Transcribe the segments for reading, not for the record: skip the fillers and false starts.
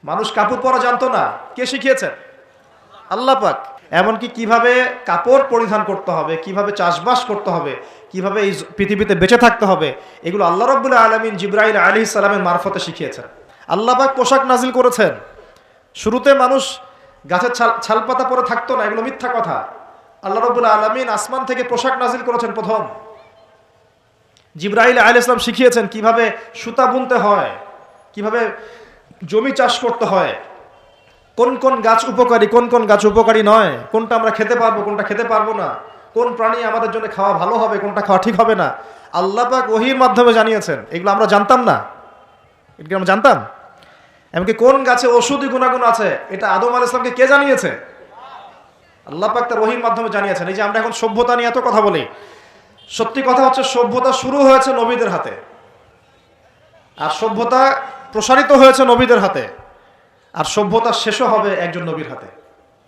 মানুষ কাপড় পরা জানতো না, কে শিখিয়েছেন? আল্লাহ পাক। এমনকি কিভাবে কাপড় পরিধান করতে হবে, কিভাবে চাষবাস করতে হবে, কিভাবে এই পৃথিবীতে বেঁচে থাকতে হবে, এগুলো আল্লাহ রাব্বুল আলামিন জিবরাইল আলাইহিস সালামের মারফতে শিখিয়েছেন। আল্লাহ পাক পোশাক নাজিল করেছেন। শুরুতে মানুষ গাছের ছালপাতা পরে থাকতো না, এগুলো মিথ্যা কথা। আল্লাহ রাব্বুল আলামিন আসমান থেকে পোশাক নাজিল করেছেন প্রথম। জিবরাইল আলাইহিস সালাম শিখিয়েছেন কিভাবে সুতা বুনতে হয়, কিভাবে জমি চাষ করতে হয়, কোন কোন গাছ উপকারী, কোন কোন গাছ উপকারী নয়, কোনটা আমরা খেতে পারবো, কোনটা খেতে পারবো না, কোন প্রাণী আমাদের জন্য খাওয়া ভালো হবে, কোনটা খাওয়া ঠিক হবে না, আল্লাহ পাক ওহীর মাধ্যমে জানিয়েছেন। এগুলো আমরা জানতাম না, এগুলো আমরা জানতাম। এমনকি কোন গাছে ঔষধি গুণাগুণ আছে, এটা আদম আলাইহিস সালামকে কে জানিয়েছে? আল্লাহ পাক তার ওহীর মাধ্যমে জানিয়েছেন। এই যে আমরা এখন সভ্যতা নিয়ে এত কথা বলি, সত্যি কথা হচ্ছে সভ্যতা শুরু হয়েছে নবীদের হাতে, আর সভ্যতা প্রসারিত হয়েছে নবীদের হাতে, আর সভ্যতা শেষও হবে একজন নবীর হাতে।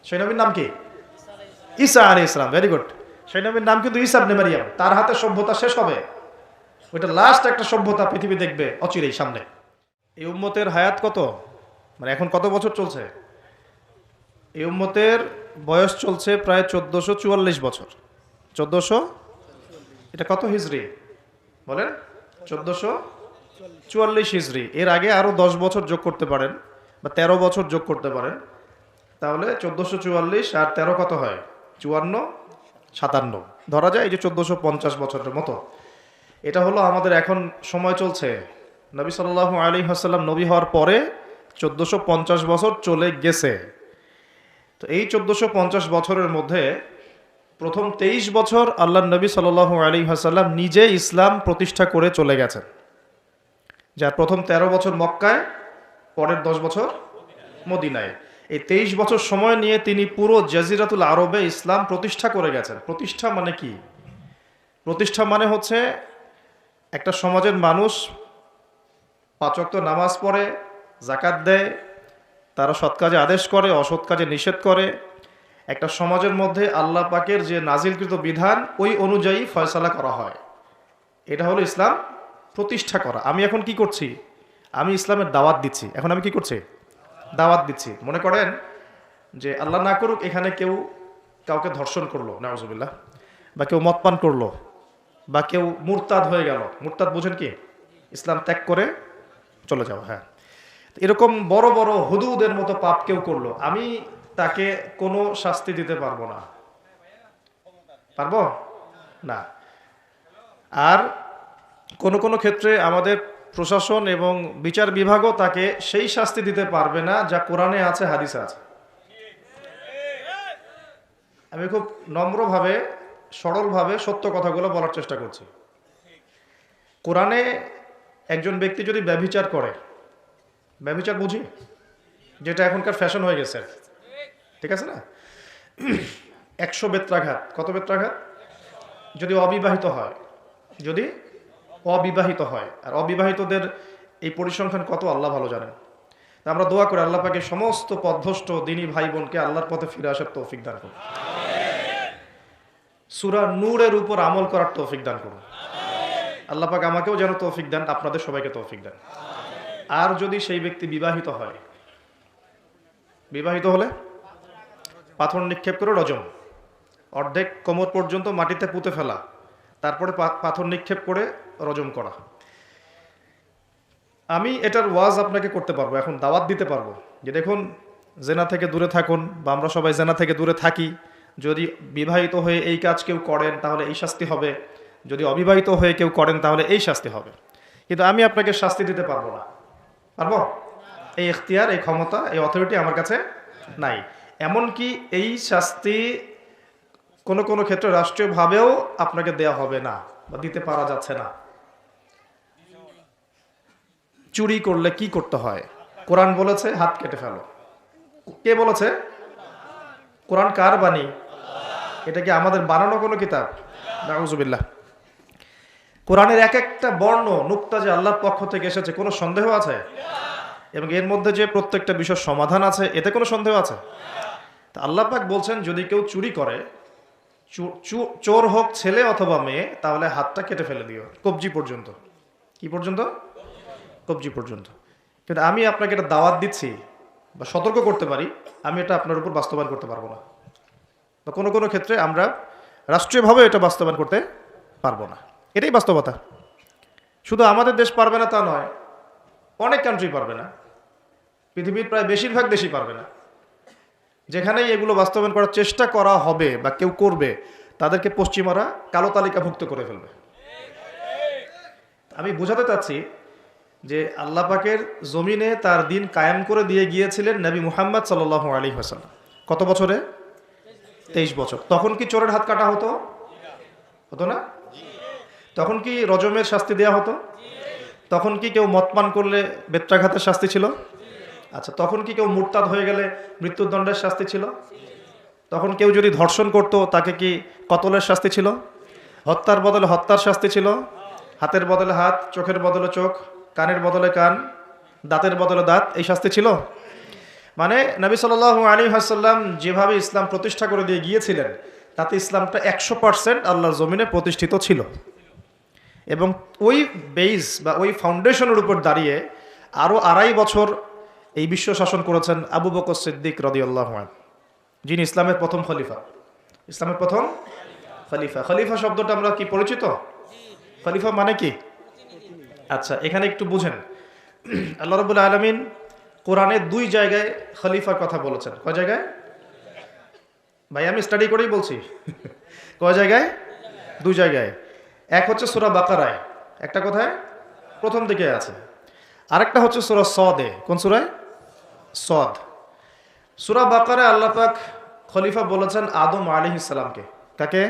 সেই নবীর নাম কি? ঈসা আলাইহিস সালাম। Very good. সেই নবীর নাম কিন্তু ঈসা ইবনে মারইয়াম। তার হাতে সভ্যতা শেষ হবে। ওইটা লাস্ট একটা সভ্যতা পৃথিবী দেখবে অচিরেই সামনে। এই উম্মতের হায়াত কত, মানে এখন কত বছর চলছে? এই উম্মতের বয়স চলছে প্রায় 1444 বছর। 1400, এটা কত হিজরি বলেন? 1444 হিজরি। এর আগে আরো 10 বছর যোগ করতে পারেন, বা 13 বছর যোগ করতে পারেন, তাহলে 1444 আর 13 কত হয়? 54, 57 ধরা যায়। এই যে 1450 বছরের মতো, এটা হলো আমাদের এখন সময় চলছে। নবী সাল্লাল্লাহু আলাইহি ওয়াসাল্লাম নবী হওয়ার পরে 1450 বছর চলে গেছে। তো এই 1450 বছরের মধ্যে প্রথম 23 বছর আল্লাহ নবী সাল্লাল্লাহু আলাইহি ওয়াসাল্লাম নিজে ইসলাম প্রতিষ্ঠা করে চলে গেছেন। যার প্রথম 13 বছর মক্কায়, পরের 10 বছর মদিনায়। এই 23 বছর সময় নিয়ে তিনি পুরো জাজিরাতুল আরবে ইসলাম প্রতিষ্ঠা করে গেছেন। প্রতিষ্ঠা মানে কি? প্রতিষ্ঠা মানে হচ্ছে একটা সমাজের মানুষ 5 ওয়াক্ত নামাজ পড়ে, যাকাত দেয়, তারা সৎ কাজে আদেশ করে, অসৎ কাজে নিষেধ করে। একটা সমাজের মধ্যে আল্লাহ পাকের যে নাজিলকৃত বিধান, ওই অনুযায়ী ফয়সালা করা হয়। এটা হলো ইসলাম প্রতিষ্ঠা করা। আমি এখন কি করছি? আমি ইসলামের দাওয়াত দিচ্ছি। এখন আমি কি করছি? দাওয়াত দিচ্ছি। মনে করেন যে আল্লাহ না করুক এখানে কেউ কাউকে ধর্ষণ করলো, নাউজুবিল্লাহ, বা কেউ মদ পান করলো, বা কেউ মুরতাদ হয়ে গেল। মুরতাদ বুঝেন কি? ইসলাম ত্যাগ করে চলে যাও। হ্যাঁ, এরকম বড় বড় হুদুদের মতো পাপ কেউ করলো, আমি তাকে কোনো শাস্তি দিতে পারবো না। পারবো না। আর কোন কোন ক্ষেত্রে আমাদের প্রশাসন এবং বিচার বিভাগও তাকে সেই শাস্তি দিতে পারবে না যা কোরআনে আছে, হাদিসে আছে। আমি খুব নম্রভাবে, সরলভাবে সত্য কথাগুলো বলার চেষ্টা করছি। কোরআনে একজন ব্যক্তি যদি ব্যভিচার করে, ব্যভিচার বুঝি, যেটা এখনকার ফ্যাশন হয়ে গেছে, ঠিক আছে না? 100 বেত্রাঘাত। কত বেত্রাঘাত? যদি অবিবাহিত হয়, যদি অবিবাহিত হয়। আর অবিবাহিতদের এই পরিসংখ্যান কত আল্লাহ ভালো জানেন। তা আমরা দোয়া করি আল্লাহ পাকে সমস্ত পথভ্রষ্ট দিনী ভাই বোনকে আল্লাহর পথে ফিরে আসার তৌফিক দান করুন। সূরা নূরের উপর আমল করার তৌফিক দান করুন। আল্লাহ পাক আমাকেও যেন তৌফিক দেন, আপনাদের সবাইকে তৌফিক দেন। আর যদি সেই ব্যক্তি বিবাহিত হয়, বিবাহিত হলে পাথর নিক্ষেপ করে রজম, অর্ধেক কোমর পর্যন্ত মাটিতে পুঁতে ফেলা, তারপরে পাথর নিক্ষেপ করে রজম করা। আমি এটার ওয়াজ আপনাকে করতে পারবো, এখন দাওয়াত দিতে পারবো যে দেখুন, জেনা থেকে দূরে থাকুন, বা আমরা সবাই জেনা থেকে দূরে থাকি। যদি বিবাহিত হয়ে এই কাজ কেউ করেন তাহলে এই শাস্তি হবে, যদি অবিবাহিত হয়ে কেউ করেন তাহলে এই শাস্তি হবে। কিন্তু আমি আপনাকে শাস্তি দিতে পারবো না। পারবো? এই এখতিয়ার, এই ক্ষমতা, এই অথরিটি আমার কাছে নাই। এমনকি এই শাস্তি কোনো কোনো ক্ষেত্রে রাষ্ট্রীয়ভাবেও আপনাকে দেয়া হবে না, বা দিতে পারা যাচ্ছে না। চুরি করলে কি করতে হয়? কোরআন বলেছে হাত কেটে ফেলো। কে বলেছে? কোরআন কার বাণী? এটা কি আমাদের বানানো কোনো কিতাব? নাউজুবিল্লাহ। কোরআনের এক একটা বর্ণ নুক্তা যে আল্লাহর পক্ষ থেকে এসেছে, কোনো সন্দেহ আছে? এবং এর মধ্যে যে প্রত্যেকটা বিষয়ের সমাধান আছে, এতে কোনো সন্দেহ আছে? তা আল্লাহ পাক বলছেন যদি কেউ চুরি করে, চোর হোক ছেলে অথবা মেয়ে, তাহলে হাতটা কেটে ফেলে দিও, কবজি পর্যন্ত। কি পর্যন্ত? কবজি পর্যন্ত। কিন্তু আমি আপনাকে এটা দাওয়াত দিচ্ছি বা সতর্ক করতে পারি, আমি এটা আপনার উপর বাস্তবায়ন করতে পারবো না, বা কোনো কোনো ক্ষেত্রে আমরা রাষ্ট্রীয়ভাবে এটা বাস্তবায়ন করতে পারবো না। এটাই বাস্তবতা। শুধু আমাদের দেশ পারবে না তা নয়, অনেক কান্ট্রি পারবে না, পৃথিবীর প্রায় বেশিরভাগ দেশই পারবে না। যেখানেই এগুলো বাস্তবায়ন করার চেষ্টা করা হবে বা কেউ করবে, তাদেরকে পশ্চিমারা কালো তালিকাভুক্ত করে ফেলবে। আমি বোঝাতে চাচ্ছি যে আল্লাহ পাকের জমিনে তার দিন কায়েম করে দিয়ে গিয়েছিলেন নবী মুহাম্মদ সাল্লাল্লাহু আলাইহি ওয়াসাল্লাম। কত বছরে? 23 বছর। তখন কি চোরের হাত কাটা হতো? হতো না? তখন কি রজমের শাস্তি দেয়া হতো? তখন কি কেউ মদ পান করলে বেত্রাঘাতের শাস্তি ছিল? আচ্ছা, তখন কি কেউ মুরতাদ হয়ে গেলে মৃত্যুদণ্ডের শাস্তি ছিল? তখন কেউ যদি ধর্ষণ করত তাকে কি কতলের শাস্তি ছিল? হত্যার বদলে হত্যার শাস্তি ছিল? হাতের বদলে হাত, চোখের বদলে চোখ, কানের বদলে কান, দাঁতের বদলে দাঁত, এই শাস্তি ছিল? মানে নবী সাল্লাল্লাহু আলাইহি ওয়াসাল্লাম যেভাবে ইসলাম প্রতিষ্ঠা করে দিয়ে গিয়েছিলেন, তাতে ইসলামটা 100% আল্লাহর জমিনে প্রতিষ্ঠিত ছিল। এবং ওই বেইস বা ওই ফাউন্ডেশনের উপর দাঁড়িয়ে আরও 2.5 বছর এই বিশ্ব শাসন করেছেন আবু বকর সিদ্দিক রাদিয়াল্লাহু আনহু, যিনি ইসলামের প্রথম খলিফা। ইসলামের প্রথম খলিফা। খলিফা শব্দটা আমরা কি পরিচিত? খলিফা মানে কি? আচ্ছা, এখানে একটু বুঝেন। আল্লাহ রাব্বুল আলামিন কোরআনে 2 জায়গায় খলিফার কথা বলেছেন। কয় জায়গায়? ভাই আমি স্টাডি করেই বলছি। কয় জায়গায়? 2 জায়গায়। এক হচ্ছে সূরা বাকারায়, একটা কোথায়? প্রথম দিকে আছে। আরেকটা হচ্ছে সূরা সদে। কোন সূরায়? সদ। সূরা বাকারায় আল্লাহ পাক খলিফা বলেছেন আদম আলাইহিস সালামকে। কাকে?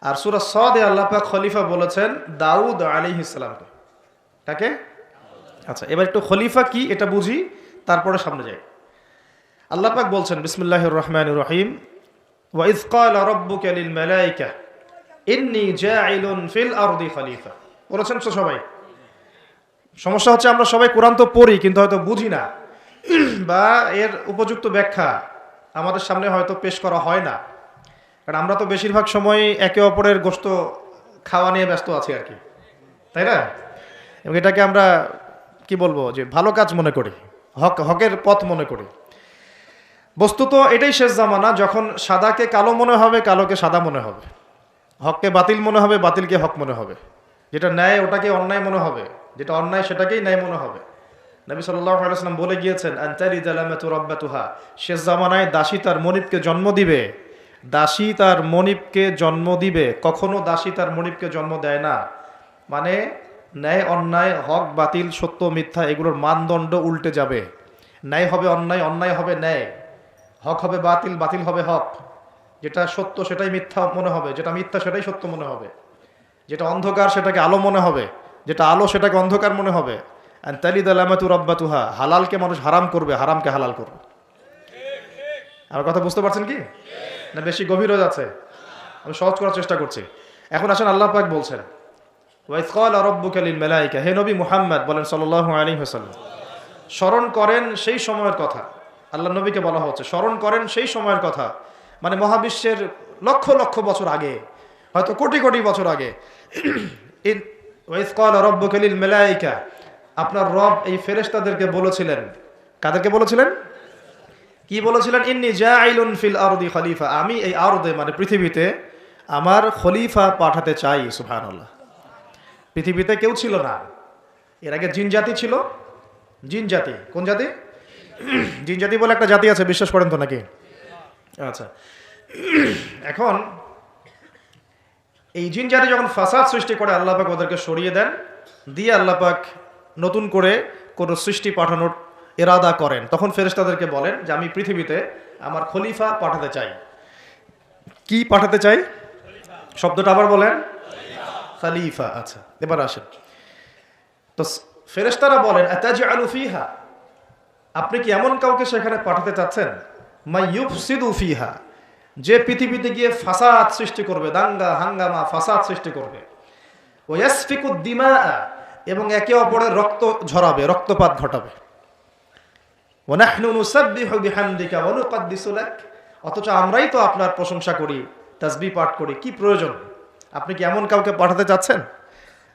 আর সূরা সদে আল্লাহ পাক খলিফা বলেছেন দাউদ আলাইহিস সালামকে। কাকে? আচ্ছা, এবার একটু খলিফা কি এটা বুঝি, তারপরে সামনে যাই। আল্লাহ পাক বলছেন বিসমিল্লাহির রহমানির রহিম, ওয়া ইয ক্বালা রাব্বুকা লিল মালায়েকা ইন্নী জাইলুন ফিল আরদি খলিফা। বলেছেন তো সবাই? সমস্যা হচ্ছে আমরা সবাই কোরআন তো পড়ি কিন্তু হয়তো বুঝি না, বা এর উপযুক্ত ব্যাখ্যা আমাদের সামনে হয়তো পেশ করা হয় না, কারণ আমরা তো বেশিরভাগ সময় একে অপরের গোশত খাওয়া নিয়ে ব্যস্ত আছি আর কি, তাই না? এবং এটাকে আমরা কি বলবো যে ভালো কাজ মনে করি, হকের পথ মনে করি। বস্তুত এটাই শেষ জামানা, যখন সাদাকে কালো মনে হবে, কালোকে সাদা মনে হবে, হককে বাতিল মনে হবে, বাতিলকে হক মনে হবে, যেটা ন্যায় ওটাকে অন্যায় মনে হবে, যেটা অন্যায় সেটাকেই ন্যায় মনে হবে। নবী সাল্লাল্লাহু আলাইহি ওয়াসাল্লাম বলে গিয়েছেন আনতারি জালামাতু রাব্বাতুহা, শেষ জামানায় দাসী তার মনিবকে জন্ম দিবে। দাসী তার মনিবকে জন্ম দিবে, কখনো দাসী তার মনিবকে জন্ম দেয় না। মানে ন্যায় অন্যায়, হক বাতিল, সত্য মিথ্যা, এগুলোর মানদণ্ড উল্টে যাবে। ন্যায় হবে অন্যায়, অন্যায় হবে ন্যায়, হক হবে বাতিল, বাতিল হবে হক। যেটা সত্য সেটাই মিথ্যা মনে হবে, যেটা মিথ্যা সেটাই সত্য মনে হবে, যেটা অন্ধকার সেটাকে আলো মনে হবে, যেটা আলো সেটাকে অন্ধকার মনে হবে। আনতালিদ আলামাতু রাব্বাতুহা, হালালকে মানুষ হারাম করবে, হারামকে হালাল করবে। আমার কথা বুঝতে পারছেন কি না বেশি গভীর হয়ে যাচ্ছে? আমি সহজ করার চেষ্টা করছি। এখন আসেন, আল্লাহ পাক বলছেন ওয়া ইয ক্বালা রাব্বুকা লিল মালায়েকা, হে নবী মুহাম্মদ বলেন সাল্লাল্লাহু আলাইহি ওয়াসাল্লাম, স্মরণ করেন সেই সময়ের কথা। আল্লাহ নবীকে বলা হচ্ছে স্মরণ করেন সেই সময়ের কথা, মানে মহাবিশ্বের লক্ষ লক্ষ বছর আগে, হয়তো কোটি কোটি বছর আগে। ওয়া ইয ক্বালা রাব্বুকা লিল মালায়েকা, আপনার রব এই ফেরেশতাদেরকে বলেছিলেন। কাদেরকে বলেছিলেন? কি বলেছিলেন? ইন্নী জাইলুন ফিল আরদি খলিফা, আমি এই আরদে মানে পৃথিবীতে আমার খলিফা পাঠাতে চাই। সুবহানাল্লাহ। পৃথিবীতে কেউ ছিল না এর আগে, জিন জাতি ছিল। জিন জাতি, কোন জাতি? জিন জাতি বলে একটা জাতি আছে, বিশ্বাস করেন তো নাকি? আচ্ছা, এখন এই জিন জাতি যখন ফাসাদ সৃষ্টি করে, আল্লাহ পাক ওদেরকে সরিয়ে দেন, দিয়ে আল্লাহ পাক নতুন করে কোনো সৃষ্টি পাঠানোর ইরাদা করেন। তখন ফেরেশতাদেরকে বলেন যে আমি পৃথিবীতে আমার খলিফা পাঠাতে চাই। কি পাঠাতে চাই? শব্দটা আবার বলেন, খলিফা। আচ্ছা, এবার আসেন তো ফেরেশতারা বলেন আতাজআলু ফিহা, আপনি কি এমন কাউকে সেখানে পাঠাতে চাচ্ছেন মাই ইউফসিদু ফিহা, যে পৃথিবীতে গিয়ে ফাসাদ সৃষ্টি করবে, দাঙ্গা হাঙ্গামা ফাসাদ সৃষ্টি করবে, ওয়া ইয়াসফিকুদ দিমা, এবং একে অপরের রক্ত ঝরাবে, রক্তপাত ঘটাবে। ওয়া নাহনু নুসাব্বিহু বিহামদিকা ওয়া নুকদ্দিসু লাক, অথচ আমরাই তো আপনার প্রশংসা করি, তাসবিহ পাঠ করি, কি প্রয়োজন? আপনি কি এমন কাউকে পাঠাতে চাচ্ছেন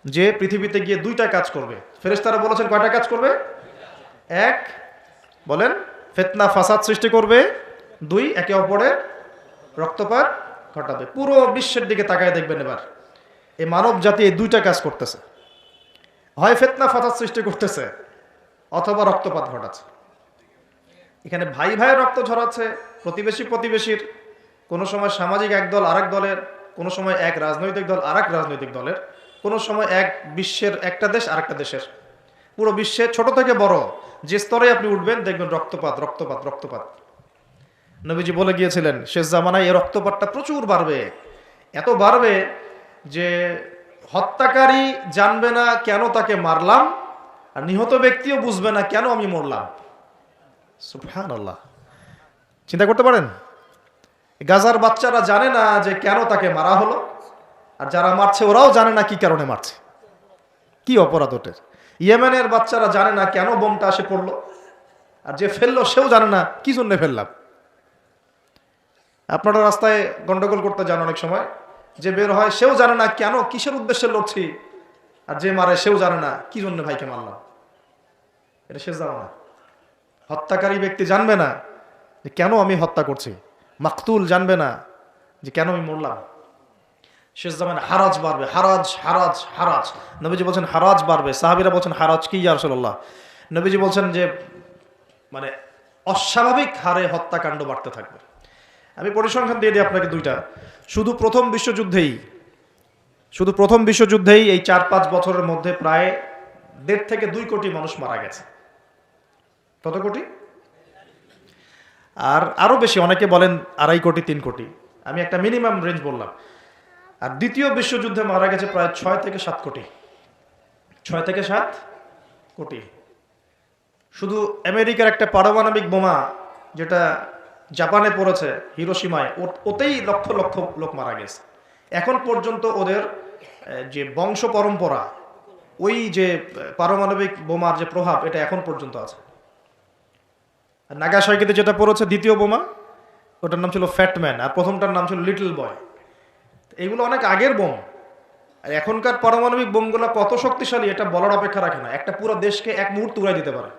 যে পৃথিবীতে গিয়ে 2টা কাজ করবে? ফেরেশতারা বলেছেন কয়টা কাজ করবে? এক, বলেন, ফিতনা ফাসাদ সৃষ্টি করবে, 2 একে অপরের রক্তপাত ঘটাবে। পুরো বিশ্বের দিকে তাকায় দেখবেন এবার, এই মানব জাতি এই 2টা কাজ করতেছে, হয় ফিতনা ফাসাদ সৃষ্টি করতেছে অথবা রক্তপাত ঘটাচ্ছে। এখানে ভাই ভাইয়ের রক্ত ঝরাচ্ছে, প্রতিবেশী প্রতিবেশীর, কোনো সময় সামাজিক এক দল আরেক দলের, কোনো সময় এক রাজনৈতিক দল আরেক রাজনৈতিক দলের, কোনো সময় এক বিশ্বের একটা দেশ আরেকটা দেশের। পুরো বিশ্বে ছোট থেকে বড় যে স্তরে আপনি উঠবেন দেখবেন রক্তপাত রক্তপাত রক্তপাত। নবীজি বলে গিয়েছিলেন শেষ জামানায় এই রক্তপাতটা প্রচুর বাড়বে, এত বাড়বে যে হত্যাকারী জানবে না কেন তাকে মারলাম, আর নিহত ব্যক্তিও বুঝবে না কেন আমি মরলাম। সুবহানাল্লাহ, চিন্তা করতে পারেন? গাজার বাচ্চারা জানে না যে কেন তাকে মারা হলো, আর যারা মারছে ওরাও জানে না কি কারণে মারছে, কি অপরাধ ওটের। ইয়েমেনের বাচ্চারা জানে না কেন বোমটা আসে পড়লো, আর যে ফেললো সেও জানে না কি জন্য ফেললাম। আপনারা রাস্তায় গন্ডগোল করতে যান অনেক সময়, যে বের হয় সেও জানে না কেন কিসের উদ্দেশ্যে লড়ছি, আর যে মারে সেও জানে না কি জন্য ভাইকে মারলাম। এটা শেষ জামানা। হত্যাকারী ব্যক্তি জানবে না যে কেন আমি হত্যা করছি, মাকতুল জানবে না যে কেন আমি মরলাম। শেষ জামানায় হারাজ বাড়বে, হারাজ হারাজ হারাজ। নবীজি বলছেন হারাজ বাড়বে, সাহাবীরা বলছেন হারাজ কি ইয়া রাসূলুল্লাহ? নবীজি বলছেন যে মানে অস্বাভাবিক হারে হত্যাকাণ্ড বাড়তে থাকবে। আমি পরিসংখ্যান দিয়ে দিই আপনাকে 2টা। শুধু প্রথম বিশ্বযুদ্ধেই এই 4-5 বছরের মধ্যে প্রায় 1.5 থেকে 2 কোটি মানুষ মারা গেছে। কত কোটি? আর আরো বেশি, অনেকে বলেন 2.5 কোটি 3 কোটি, আমি একটা মিনিমাম রেঞ্জ বললাম। আর দ্বিতীয় বিশ্বযুদ্ধে মারা গেছে প্রায় 6 থেকে 7 কোটি। 6 থেকে 7 কোটি। শুধু আমেরিকার একটা পারমাণবিক বোমা যেটা জাপানে পড়েছে হিরোশিমায়, ওতেই লক্ষ লক্ষ লোক মারা গেছে। এখন পর্যন্ত ওদের যে বংশ পরম্পরা, ওই যে পারমাণবিক বোমার যে প্রভাব, এটা এখন পর্যন্ত আছে। নাগাসাকিতে যেটা পড়েছে দ্বিতীয় বোমা, ওটার নাম ছিল ফ্যাটম্যান, আর প্রথমটার নাম ছিল লিটল বয়। এইগুলো অনেক আগের বোম। আর এখনকার পারমাণবিক বোমগুলো কত শক্তিশালী এটা বলার অপেক্ষা রাখে না, একটা পুরো দেশকে এক মুহূর্তে উড়াই দিতে পারে।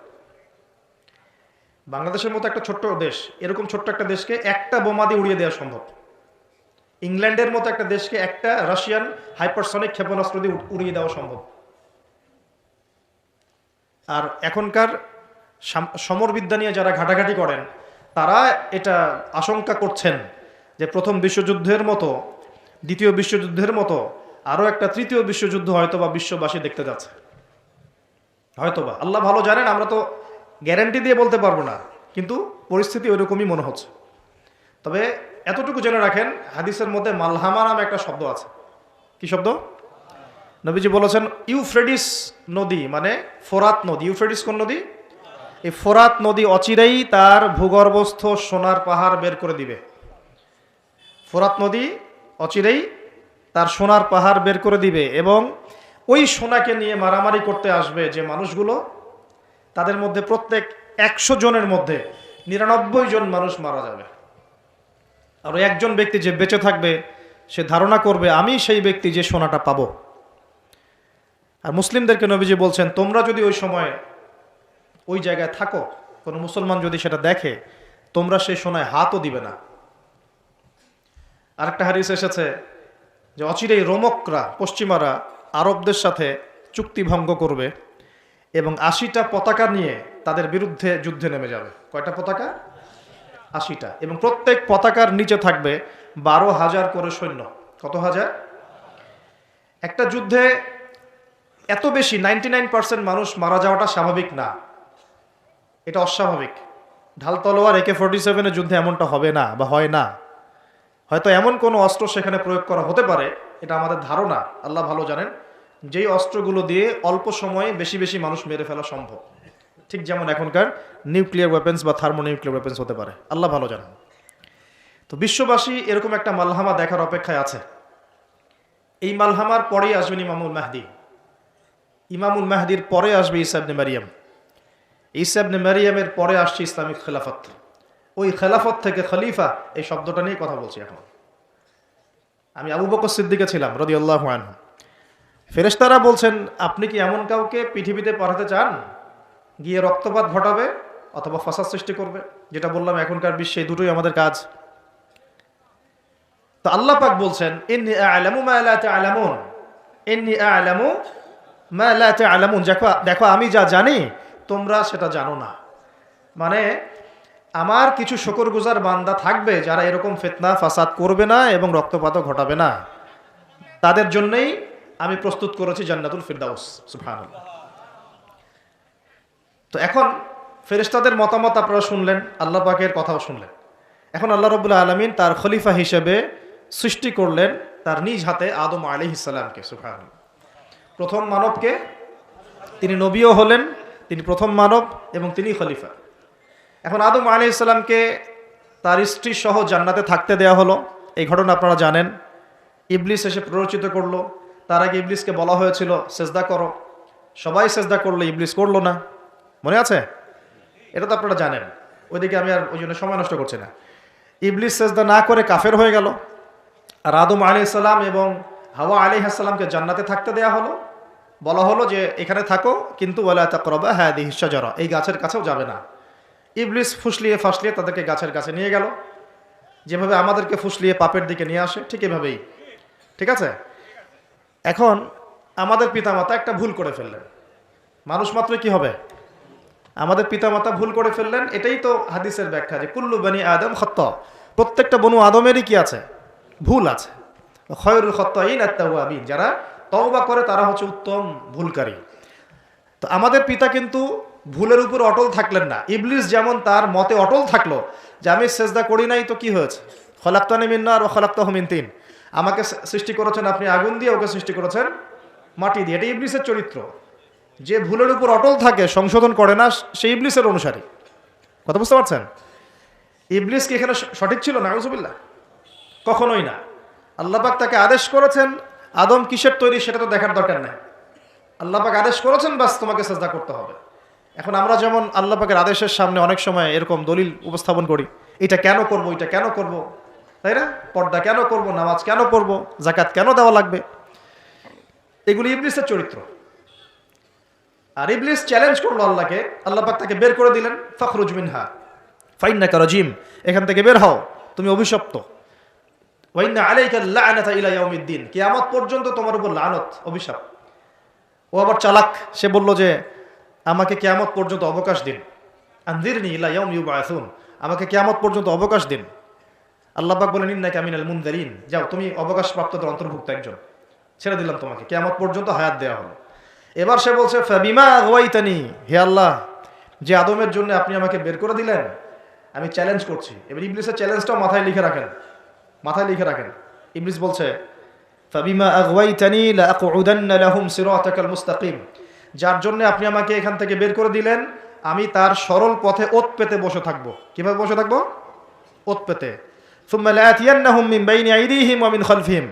বাংলাদেশের মতো একটা ছোট্ট দেশ, এরকম ছোট্ট একটা দেশকে একটা বোমা দিয়ে উড়িয়ে দেওয়া সম্ভব। ইংল্যান্ডের মতো একটা দেশকে একটা রাশিয়ান হাইপারসনিক ক্ষেপণাস্ত্র দিয়ে উড়িয়ে দেওয়া সম্ভব। আর এখনকার সমরবিদ্যা নিয়ে যারা ঘাটাঘাটি করেন, তারা এটা আশঙ্কা করছেন যে প্রথম বিশ্বযুদ্ধের মতো, দ্বিতীয় বিশ্বযুদ্ধের মতো আরো একটা তৃতীয় বিশ্বযুদ্ধ হয়তোবা বিশ্ববাসী দেখতে যাচ্ছে। হয়তোবা, আল্লাহ ভালো জানেন, আমরা তো গ্যারান্টি দিয়ে বলতে পারবো না, কিন্তু পরিস্থিতি ওইরকমই মনে হচ্ছে। তবে এতটুকু জেনে রাখেন, হাদিসের মধ্যে মালহামা নামে একটা শব্দ আছে। কি শব্দ? নবীজি বলেছেন ইউফ্রেডিস নদী মানে ফোরাত নদী। ইউফ্রেডিস কোন নদী? এই ফোরাত নদী অচিরেই তার ভূগর্ভস্থ সোনার পাহাড় বের করে দিবে। ফোরাত নদী অচিরেই তার সোনার পাহাড় বের করে দিবে, এবং ওই সোনাকে নিয়ে মারামারি করতে আসবে যে মানুষগুলো, তাদের মধ্যে প্রত্যেক 100 জনের মধ্যে 99 জন মানুষ মারা যাবে। আর একজন ব্যক্তি যে বেঁচে থাকবে সে ধারণা করবে আমি সেই ব্যক্তি যে সোনাটা পাবো। আর মুসলিমদেরকে নবীজি বলছেন তোমরা যদি ওই সময় ওই জায়গায় থাকো, কোনো মুসলমান যদি সেটা দেখে, তোমরা সেই সোনায় হাতও দিবে না। আরেকটা হাদিস এসেছে যে অচিরেই রোমকরা, পশ্চিমারা আরবদের সাথে চুক্তি ভঙ্গ করবে এবং 80টা পতাকা নিয়ে তাদের বিরুদ্ধে যুদ্ধে নেমে যাবে। কয়টা পতাকা? 80টা। এবং প্রত্যেক পতাকার নিচে থাকবে 12,000 করে সৈন্য। কত হাজার? একটা যুদ্ধে এত বেশি 99% মানুষ মারা যাওয়াটা স্বাভাবিক না, এটা অস্বাভাবিক। ঢাল তলোয়ার AK-47 যুদ্ধে এমনটা হবে না বা হয় না। হয়তো এমন কোনো অস্ত্র সেখানে প্রয়োগ করা হতে পারে, এটা আমাদের ধারণা, আল্লাহ ভালো জানেন, যেই অস্ত্রগুলো দিয়ে অল্প সময়ে বেশি বেশি মানুষ মেরে ফেলা সম্ভব। ঠিক যেমন এখনকার নিউক্লিয়ার ওয়েপেন্স বা থার্মোনিউক্লিয়ার ওয়েপেন্স হতে পারে, আল্লাহ ভালো জানেন। তো বিশ্ববাসী এরকম একটা মালহামা দেখার অপেক্ষায় আছে। এই মালহামার পরেই আসবেন ইমামুল মাহদি। ইমামুল মাহদির পরে আসবে ঈসা ইবনে মারিয়াম। ঈসা ইবনে মারিয়ামের পরে আসছে ইসলামিক খেলাফত। ওই খেলাফত থেকে খলিফা, এই শব্দটা নিয়ে কথা বলছি এখন। আমি আবু বকর সিদ্দিকে ছিলাম রাদিয়াল্লাহু আনহু। ফেরেশতারা বলছেন আপনি কি এমন কাউকে পৃথিবীতে পাঠাতে চান গিয়ে রক্তপাত ঘটাবে অথবা ফাসাদ সৃষ্টি করবে। যেটা বললাম এখনকার বিশ্বে দুটোই আমাদের কাজ। তো আল্লাহ পাক বলছেন ইন্নী আ'লামু মা লা তা'লামুন, ইন্নী আ'লামু মা লা তা'লামুন, দেখো আমি যা জানি তোমরা সেটা জানো না। মানে আমার কিছু শুকরগুজার বান্দা থাকবে যারা এরকম ফিতনা ফাসাদ করবে না এবং রক্তপাতও ঘটাবে না, তাদের জন্যই আমি প্রস্তুত করেছি জান্নাতুল ফিরদাউস। সুবহানাল্লাহ। তো এখন ফেরেশতাদের মতামত আপনারা শুনলেন, আল্লাহ পাকের কথাও শুনলেন। এখন আল্লাহ রাব্বুল আলামিন তার খলিফা হিসেবে সৃষ্টি করলেন তার নিজ হাতে আদম আলাইহিস সালামকে। সুবহানাল্লাহ। প্রথম মানবকে, তিনি নবীও হলেন, তিনি প্রথম মানব এবং তিনি খলিফা। এখন আদম আলাইহিস সালামকে তার স্ত্রী সহ জান্নাতে থাকতে দেয়া হলো। এই ঘটনা আপনারা জানেন। ইবলিস এসে প্ররোচিত করলো। তার আগে ইবলিসকে বলা হয়েছিল সেজদা করো, সবাই সেজদা করলো, ইবলিস করলো না। মনে আছে? এটা তো আপনারা জানেন। ওইদিকে আমি আর ওই জন্য সময় নষ্ট করছি না। ইবলিস সেজদা না করে কাফের হয়ে গেল। আর আদম আলাইহিস সালাম এবং হাওয়া আলাইহিস সালামকে জান্নাতে থাকতে দেয়া হলো। বলা হলো যে এখানে থাকো, কিন্তু ওয়ালা তাকরাবা হাদিহিশ শাজারা, এই গাছের কাছেও যাবে না। ইবলিস ফুসলিয়ে ফাসলিয়ে তাদেরকে গাছের কাছে নিয়ে গেল। যেভাবে আমাদেরকে ফুসলিয়ে পাপের দিকে নিয়ে আসে ঠিক এভাবেই। ঠিক আছে? এখন আমাদের পিতামাতা একটা ভুল করে ফেললেন। মানুষ মাত্র কি হবে? আমাদের পিতামাতা ভুল করে ফেললেন। এটাই তো হাদিসের ব্যাখ্যা যে কুল্লু বনি আদম খাত্তা, প্রত্যেকটা বনু আদমেরই কি আছে? ভুল আছে। খয়রুল খাত্তাইন আত-তাওয়াবিন, যারা তওবা করে তারা হচ্ছে উত্তম ভুলকারী। তো আমাদের পিতা কিন্তু ভুলের উপর অটল থাকলেন না। ইবলিস যেমন তার মতে অটল থাকলো যে আমি সেজদা করি নাই, তো কি হয়েছে? খলাকতানি মিন নার ওয়া খলাকতাহু মিন তিন, আমাকে সৃষ্টি করেছেন আপনি আগুন দিয়ে, ওকে সৃষ্টি করেছেন মাটি দিয়ে। এটা ইবলিসের চরিত্র। যে ভুলের উপর অটল থাকে, সংশোধন করে না, সেই ইবলিসের অনুসারী। কথা বুঝতে পারছেন? ইবলিস কি এখানে সঠিক ছিল? নাউজুবিল্লাহ, কখনোই না। আল্লাহ পাক তাকে আদেশ করেছেন, আদম কিসের তৈরি সেটা তো দেখার দরকার নাই। আল্লাহ পাক আদেশ করেছেন, বাস তোমাকে সেজদা করতে হবে। এখন আমরা যেমন আল্লাহ পাকের আদেশের সামনে অনেক সময় এরকম দলিল উপস্থাপন করি, এটা কেন করব, এটা কেন করব, তাই না? পর্দা কেন করব, নামাজ কেন পড়ব, যাকাত কেন দেওয়া লাগবে, এগুলি ইবলিসের চরিত্র। আর ইবলিস চ্যালেঞ্জ করলো আল্লাহকে, আল্লাহ পাক তাকে বের করে দিলেন, ফাখরুজ মিনহা ফাইন্নাকা রাজিম, এখান থেকে বের হও, তুমি অভিশপ্ত। ওয়া ইন্না আলাইকা লা'নাতা ইলা ইয়াউমিদ্দিন, কিয়ামত পর্যন্ত তোমার উপর লানত, অভিশাপ। ও আবার চালাক, সে বলল যে আমাকে কিয়ামত পর্যন্ত অবকাশ দিন, আনজিরনি ইলা ইয়াউমি ইউবআসুন, আমাকে কিয়ামত পর্যন্ত অবকাশ দিন। আল্লাহ পাক বলেন ইন্নাকা মিনাল মুনযারিন, যাও তুমি অবকাশপ্রাপ্তদের অন্তর্ভুক্ত একজন, ছেড়ে দিলাম তোমাকে, কিয়ামত পর্যন্ত হায়াত দেওয়া হলো। এবার সে বলছে ফাবিমা আগওয়াইতানি, হে আল্লাহ, যে আদমের জন্য আপনি আমাকে বের করে দিলেন, আমি চ্যালেঞ্জ করছি। এবার ইবলিসের চ্যালেঞ্জটাও মাথায় লিখে রাখেন, মাথায় লিখে রাখেন। ইবলিস বলছে ফাবিমা আগওয়াইতানি লাআকউদান্না লাহুম সিরাতাকাল মুস্তাকিম, যার জন্য আপনি আমাকে এখান থেকে বের করে দিলেন, আমি তার সরল পথে ওত পেতে বসে থাকবো। কিভাবে বসে থাকবো? ওত পেতে। সুম্মা লাআতিয়ান্নাহুম মিন বাইনি আইদিহিম ওয়া মিন খালফিহিম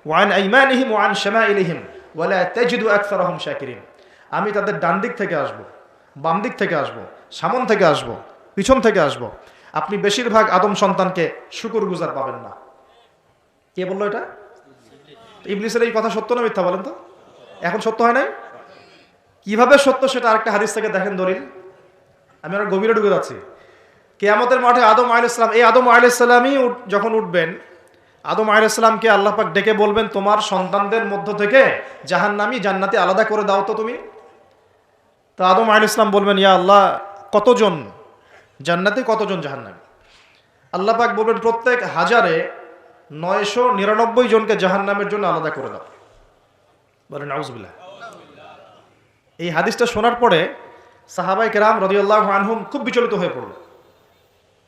ওয়া আন আইমানিহিম ওয়া আন শামাইলিহিম ওয়া লা তাজিদু আকসারাহুম শাকিরিন, আমি তাদের ডান দিক থেকে আসবো, বাম দিক থেকে আসবো, সামন থেকে আসবো, পিছন থেকে আসবো, আপনি বেশিরভাগ আদম সন্তানকে শুকরগুজার পাবেন না। কে বললো এটা? ইবলিসের এই কথা সত্য না মিথ্যা বলেন তো? এখন সত্য হয় নাই? কিভাবে সত্য সেটা আরেকটা হাদিস থেকে দেখেন দলিল। আমি আর গভীরে ঢুকে যাচ্ছি। কিয়ামতের মাঠে আদম আলাইহিস সালাম, এই আদম আলাইহিস সালামই যখন উঠবেন, আদম আলাইহিস সালামকে আল্লাহ পাক ডেকে বলবেন তোমার সন্তানদের মধ্য থেকে জাহান্নামী জান্নাতি আলাদা করে দাও তো তুমি। তো আদম আলাইহিস সালাম বলবেন ইয়া আল্লাহ, কতজন জান্নাতি, কতজন জাহান্নামী? আল্লাহ পাক বলবেন প্রত্যেক হাজারে 999 জনকে জাহান্নামের জন্য আলাদা করে দাও। বলেন নাউজুবিল্লাহ। এই হাদিসটা শোনার পরে সাহাবায়ে কেরাম রাদিয়াল্লাহু আনহুম খুব বিচলিত হয়ে পড়ল।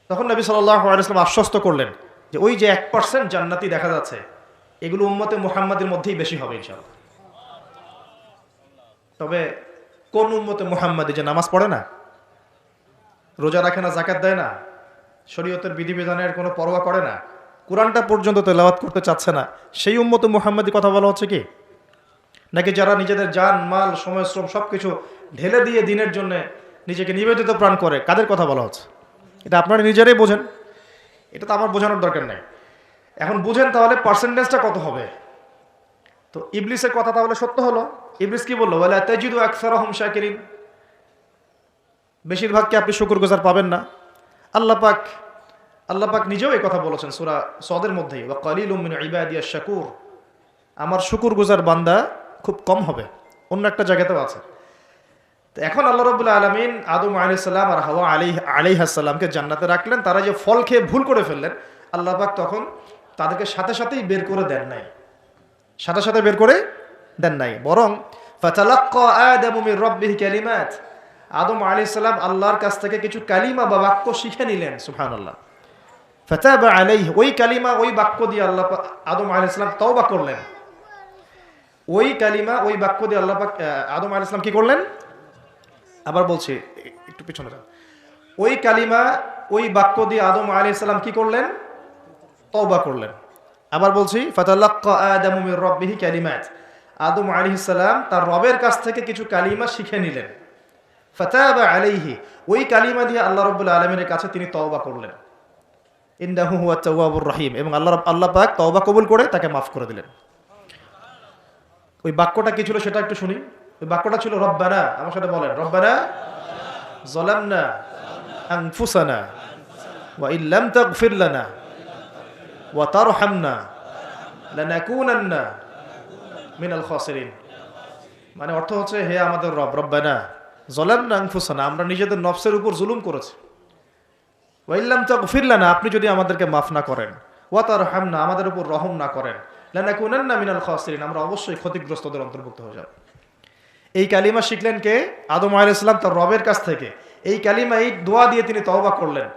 তখন নবী সাল্লাল্লাহু আলাইহি ওয়াসাল্লাম আশ্বস্ত করলেন যে ওই যে 1% জান্নাতি দেখা যাচ্ছে, এগুলো উম্মতে মুহাম্মাদের মধ্যেই বেশি হবে ইনশাআল্লাহ। তবে কোন উম্মতে মুহাম্মাদি যে নামাজ পড়ে না, রোজা রাখে না, যাকাত দেয় না, শরীয়তের বিধিবিধানের কোনো পরোয়া করে না, কোরআনটা পর্যন্ত তেলাওয়াত করতে চাচ্ছে না, সেই উম্মতে মুহাম্মাদি কথা বলা হচ্ছে কি? নাকি যারা নিজেদের জান মাল সময় শ্রম সবকিছু ঢেলে দিয়ে দিনের জন্য নিজেকে নিবেদিত প্রাণ করে, কাদের কথা বলা হচ্ছে? এটা আপনারা নিজেরাই বোঝেন, এটা তো আমার বোঝানোর দরকার নেই। এখন বুঝেন তাহলে পার্সেন্টেজটা কত হবে। তো ইবলিসের কথা তাহলে সত্য হলো। ইবলিস কি বললো? ওয়ালা তাজিদু আকসারাহুম শাকিরিন, বেশিরভাগকে আপনি শুকরগুজার পাবেন না। আল্লাহ পাক নিজেও এই কথা বলেছেন সূরা সদের মধ্যেই, ওয়া কালিলুম মিন ইবাদিয়াশ শাকুর, আমার শুকরগুজার বান্দা খুব কম হবে। অন্য একটা জায়গাতেও আছে। তো এখন আল্লাহ রাব্বুল আলামিন আদম আলাইহিস সালাম আর হাওয়া আলাইহিস সালামকে জান্নাতে রাখলেন। তারা যে ফল খেয়ে ভুল করে ফেললেন, আল্লাহ পাক তখন তাদেরকে সাথে সাথেই বের করে দেন নাই, সাথে সাথে বের করে দেন নাই, বরং ফাতালাক্কা আদামু মির রাব্বিহি কালিমাত, আদম আলাইহিস সালাম আল্লাহর কাছ থেকে কিছু কালিমা বা বাক্য শিখে নিলেন। সুবহানাল্লাহ। ফাতাবা আলাইহি, ওই কালিমা ওই বাক্য দিয়ে আল্লাহ আদম আলাইহিস সালাম তওবা করলেন। ওই কালিমা ওই বাক্য দিয়ে আল্লাহ পাক আদম আলাইহিস সালাম কি করলেন? আবার বলছি, একটু পিছনে যান। ওই কালিমা ওই বাক্য দিয়ে আদম আলাইহিস সালাম কি করলেন? তওবা করলেন। আবার বলছি, ফাতালাক্কা আদামু মির রাব্বিহি কালিমাত, আদম আলাইহিস সালাম তার রবের কাছ থেকে কিছু কালিমা শিখে নিলেন। ফাতাবা আলাইহি, ওই কালিমা দিয়ে আল্লাহ রাব্বুল আলামিনের কাছে তিনি তওবা করলেন। ইন্নাহু হুয়াত তাওয়াবুর রহিম, এবং আল্লাহ পাক তওবা কবুল করে তাকে মাফ করে দিলেন। ওই বাক্যটা কি ছিল সেটা একটু শুনি। ওই বাক্যটা ছিল রব্বানা, আমার সাথে বলেন, রব্বানা যালামনা আনফুসানা ওয়া ইল্লাম তাগফির লানা ওয়া তারহামনা লানাকুনান্না মিনাল খাসিরিন। মানে অর্থ হচ্ছে, হে আমাদের রব, রব্বানা যালামনা আনফুসানা, আমরা নিজেদের নফসের উপর জুলুম করেছি, ওয়া ইল্লাম তাগফির লানা, আপনি যদি আমাদেরকে মাফ না করেন, ওয়া তারহামনা, আমাদের উপর রহম না করেন, লানাকুনান্না মিনাল খাসিরিন, আমরা অবশ্যই ক্ষতিগ্রস্তদের অন্তর্ভুক্ত হয়ে যাব। এই কালিমা শিখলেন কে? আদম আলাইহিস সালাম তার রবের কাছ থেকে। এই কালিমা, এই দোয়া দিয়ে তিনি তওবা করলেন,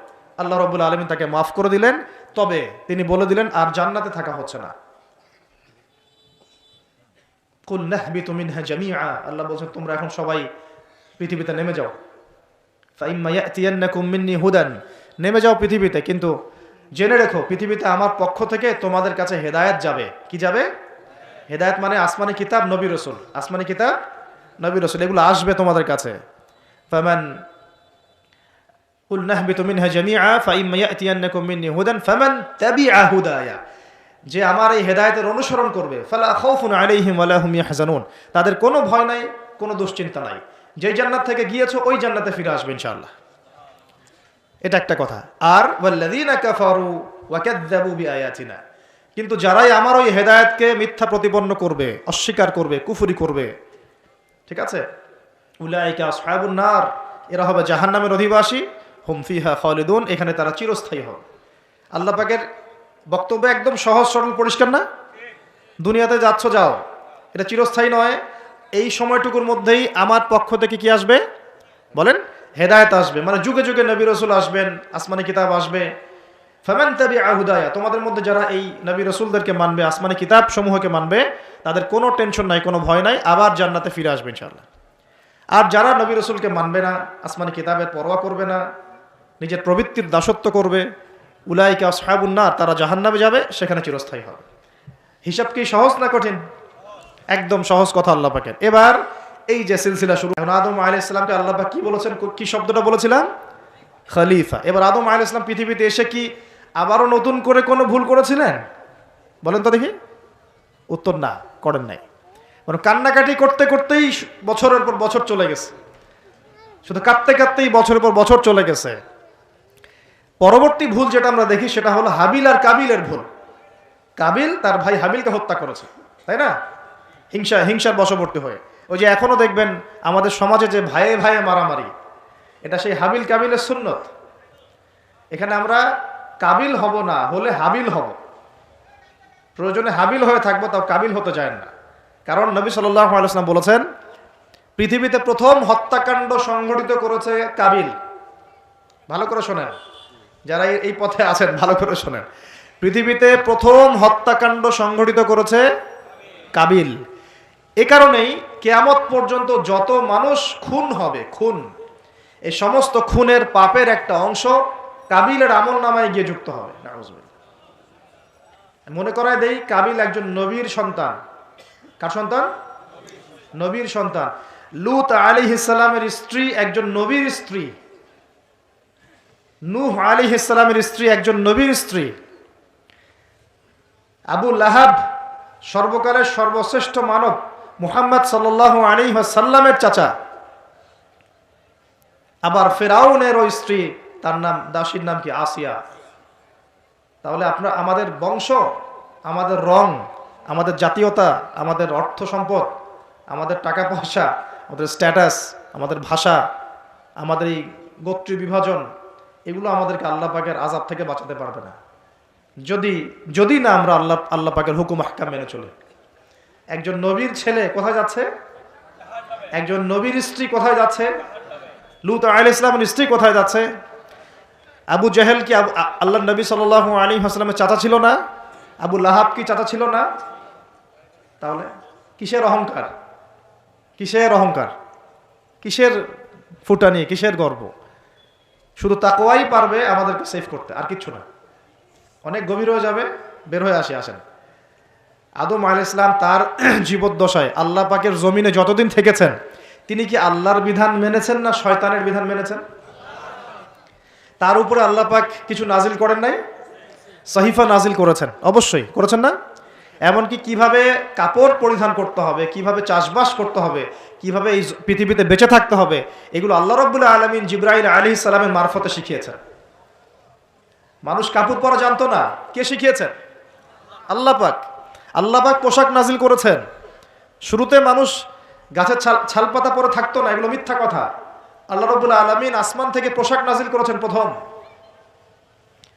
আল্লাহ রাব্বুল আলামিন তাকে মাফ করে দিলেন। তবে তিনি বলে দিলেন আর জান্নাতে থাকা হচ্ছে না। কুল নাহবিতু মিনহা জামিআ, আল্লাহ বলেন তোমরা এখন সবাই পৃথিবীতে নেমে যাও। ফাইম্মা ইয়াতিয়ান্নাকুম মিন্নি হুদান, নেমে যাও পৃথিবীতে, কিন্তু জেনে রেখো পৃথিবীতে আমার পক্ষ থেকে তোমাদের কাছে হেদায়েত যাবে। কি যাবে? হেদায়েত মানে আসমানি কিতাব, নবী রাসূল। আসমানি কিতাব, নবী রাসূল, এগুলো আসবে তোমাদের কাছে। ফামান কুল নাহবিতু মিনহা জামিআ ফাইম্মা ইয়াতিয়ান্নাকুম মিন্নি হুদান ফামান তাবিআ হুদায়া, যে আমার এই হেদায়েতের অনুসরণ করবে, ফালা খাউফুন আলাইহিম ওয়ালা হুম ইয়াহজানুন, তাদের কোনো ভয় নাই, কোনো দুশ্চিন্তা নাই। যে জান্নাত থেকে গিয়েছো ওই জান্নাতে ফিরে আসবে ইনশাআল্লাহ। এটা একটা কথা। আর ওয়াল্লাযীনা কাফারু ওয়া কাযযাবু বিআয়াতিনা, কিন্তু যারাই আমার ওই হেদায়েতকে মিথ্যা প্রতিপন্ন করবে, অস্বীকার করবে, কুফরি করবে, ঠিক আছে, উলাইকা আসহাবুন নার, এরা হবে জাহান্নামের অধিবাসী, হুম ফিহা খালিদুন, এখানে তারা চিরস্থায়ী হবে। আল্লাহ পাকের বক্তব্য একদম সহজ সরল পরিষ্কার না? দুনিয়াতে যাচ্ছ যাও, এটা চিরস্থায়ী নয়। এই সময়টুকুর মধ্যেই আমার পক্ষ থেকে কি আসবে বলেন? হেদায়েত আসবে, মানে যুগে যুগে নবী রাসূল আসবেন, আসমানি কিতাব আসবে। ফামান তাবিআ হুদায়া, তোমাদের মধ্যে যারা এই নবী রাসূলদেরকে মানবে, আসমানি কিতাব সমূহকে মানবে, তাদের কোনো টেনশন নাই, কোনো ভয় নাই, আবার জান্নাতে ফিরে আসবে ইনশাআল্লাহ। আর যারা নবী রাসূলকে মানবে না, আসমানি কিতাবের পরোয়া করবে না, নিজের প্রবৃত্তির দাসত্ব করবে, উলাইকা আসহাবুন নার, তারা জাহান্নামে যাবে, সেখানে চিরস্থায়ী হবে। হিসাব কি সহজ না কঠিন? একদম সহজ কথা আল্লাহ পাকের। এবার এই যে সিলসিলা শুরু, এখন আদম আলাইহিস সালামকে আল্লাহ পাক কি বলেছেন? কি শব্দটা বলেছিলাম? খলিফা। এবার আদম আলাইহিস সালাম পৃথিবীতে এসে কি আবারও নতুন করে কোনো ভুল করেছিলেন? বলেন তো দেখি। উত্তর না, করেন নাই। মানে কান্নাকাটি করতে করতেই বছরের পর বছর চলে গেছে, শুধু কাঁদতে কাঁদতেই বছরের পর বছর চলে গেছে। পরবর্তী ভুল যেটা আমরা দেখি সেটা হলো হাবিল আর কাবিলের ভুল। কাবিল তার ভাই হাবিলকে হত্যা করেছে, তাই না? হিংসার বশবর্তী হয়ে। ওই যে এখনো দেখবেন আমাদের সমাজে যে ভাইয়ে ভাইয়ে মারামারি, এটা সেই হাবিল কাবিলের সুন্নত। এখানে আমরা কাবিল হব না, হলে হাবিল হব। প্রয়োজনে হাবিল হয়ে থাকবো, তাও কাবিল হতে যায় না। কারণ নবী সাল্লাল্লাহু আলাইহি ওয়াসাল্লাম বলেছেন, পৃথিবীতে প্রথম হত্যাকাণ্ড সংঘটিত করেছে কাবিল। ভালো করে শোনেন, যারা এই পথে আছেন ভালো করে শোনেন। পৃথিবীতে প্রথম হত্যাকাণ্ড সংঘটিত করেছে কাবিল। এ কারণেই কিয়ামত পর্যন্ত যত মানুষ খুন হবে, খুন, এই সমস্ত খুনের পাপের একটা অংশ কাবিলের আমলনামায় গিয়ে যুক্ত হবে। মনে করায় দেই, কাবিল একজন নবীর সন্তান। কার সন্তান? নবীর সন্তান। লূত আলাইহিস সালামের স্ত্রী একজন নবীর স্ত্রী। নূহ আলাইহিস সালামের স্ত্রী একজন নবীর স্ত্রী। আবু লাহাব সর্বকালের সর্বশ্রেষ্ঠ মানব মুহাম্মদ সাল্লাল্লাহু আলাইহি ওয়াসাল্লামের চাচা। আবার ফেরাউনের ওই স্ত্রী, তার নাম, দাসীর নাম কি? আসিয়া। তাহলে আমাদের বংশ, আমাদের রং, আমাদের জাতীয়তা, আমাদের অর্থ সম্পদ, আমাদের টাকা পয়সা, আমাদের স্ট্যাটাস, আমাদের ভাষা, আমাদের এই গোত্রীয় বিভাজন, এগুলো আমাদেরকে আল্লাহ পাকের আযাব থেকে বাঁচাতে পারবে না যদি না আমরা আল্লাহ পাকের হুকুম আহকাম মেনে চলি। একজন নবীর ছেলে কোথায় যাচ্ছে? একজন নবীর স্ত্রী কোথায় যাচ্ছে? লূত আলাইহিস সালামের স্ত্রী কোথায় যাচ্ছে? আবু জাহেল কি আল্লাহ নবী সাল্লাল্লাহু আলাইহি ওয়াসাল্লামের চাচা ছিল না? আবু লাহাব কি চাচা ছিল না? তাহলে কিসের অহংকার, কিসের অহংকার, কিসের ফুটানি, কিসের গর্ব? শুধু তাকওয়াই পারবে আমাদেরকে সেভ করতে, আর কিচ্ছু না। অনেক গভীর হয়ে যাবে, বের হয়ে আসেন। আদম আলাইহিস সালাম তার জীবদ্দশায় আল্লাহ পাকের জমিনে যতদিন থেকেছেন, তিনি কি আল্লাহর বিধান মেনেছেন না শয়তানের বিধান মেনেছেন? তার উপরে আল্লাহ পাক কিছু নাজিল করেন নাই? সহিফা নাজিল করেছেন, অবশ্যই করেছেন না? এমনকি কিভাবে কাপড় পরিধান করতে হবে, কিভাবে চাষবাস করতে হবে, কিভাবে এই পৃথিবীতে বেঁচে থাকতে হবে, এগুলো আল্লাহ রাব্বুল আলামিন জিবরাইল আলাইহিস সালামের মারফতে শিখিয়েছেন। মানুষ কাপড় পরা জানতো না, কে শিখিয়েছেন? আল্লাহ পাক। আল্লাহ পাক পোশাক নাজিল করেছেন। শুরুতে মানুষ গাছের ছালপাতা পরে থাকতো না, এগুলো মিথ্যা কথা। আল্লাহ রাব্বুল আলামিন আসমান থেকে পোশাক নাজিল করেছেন প্রথম।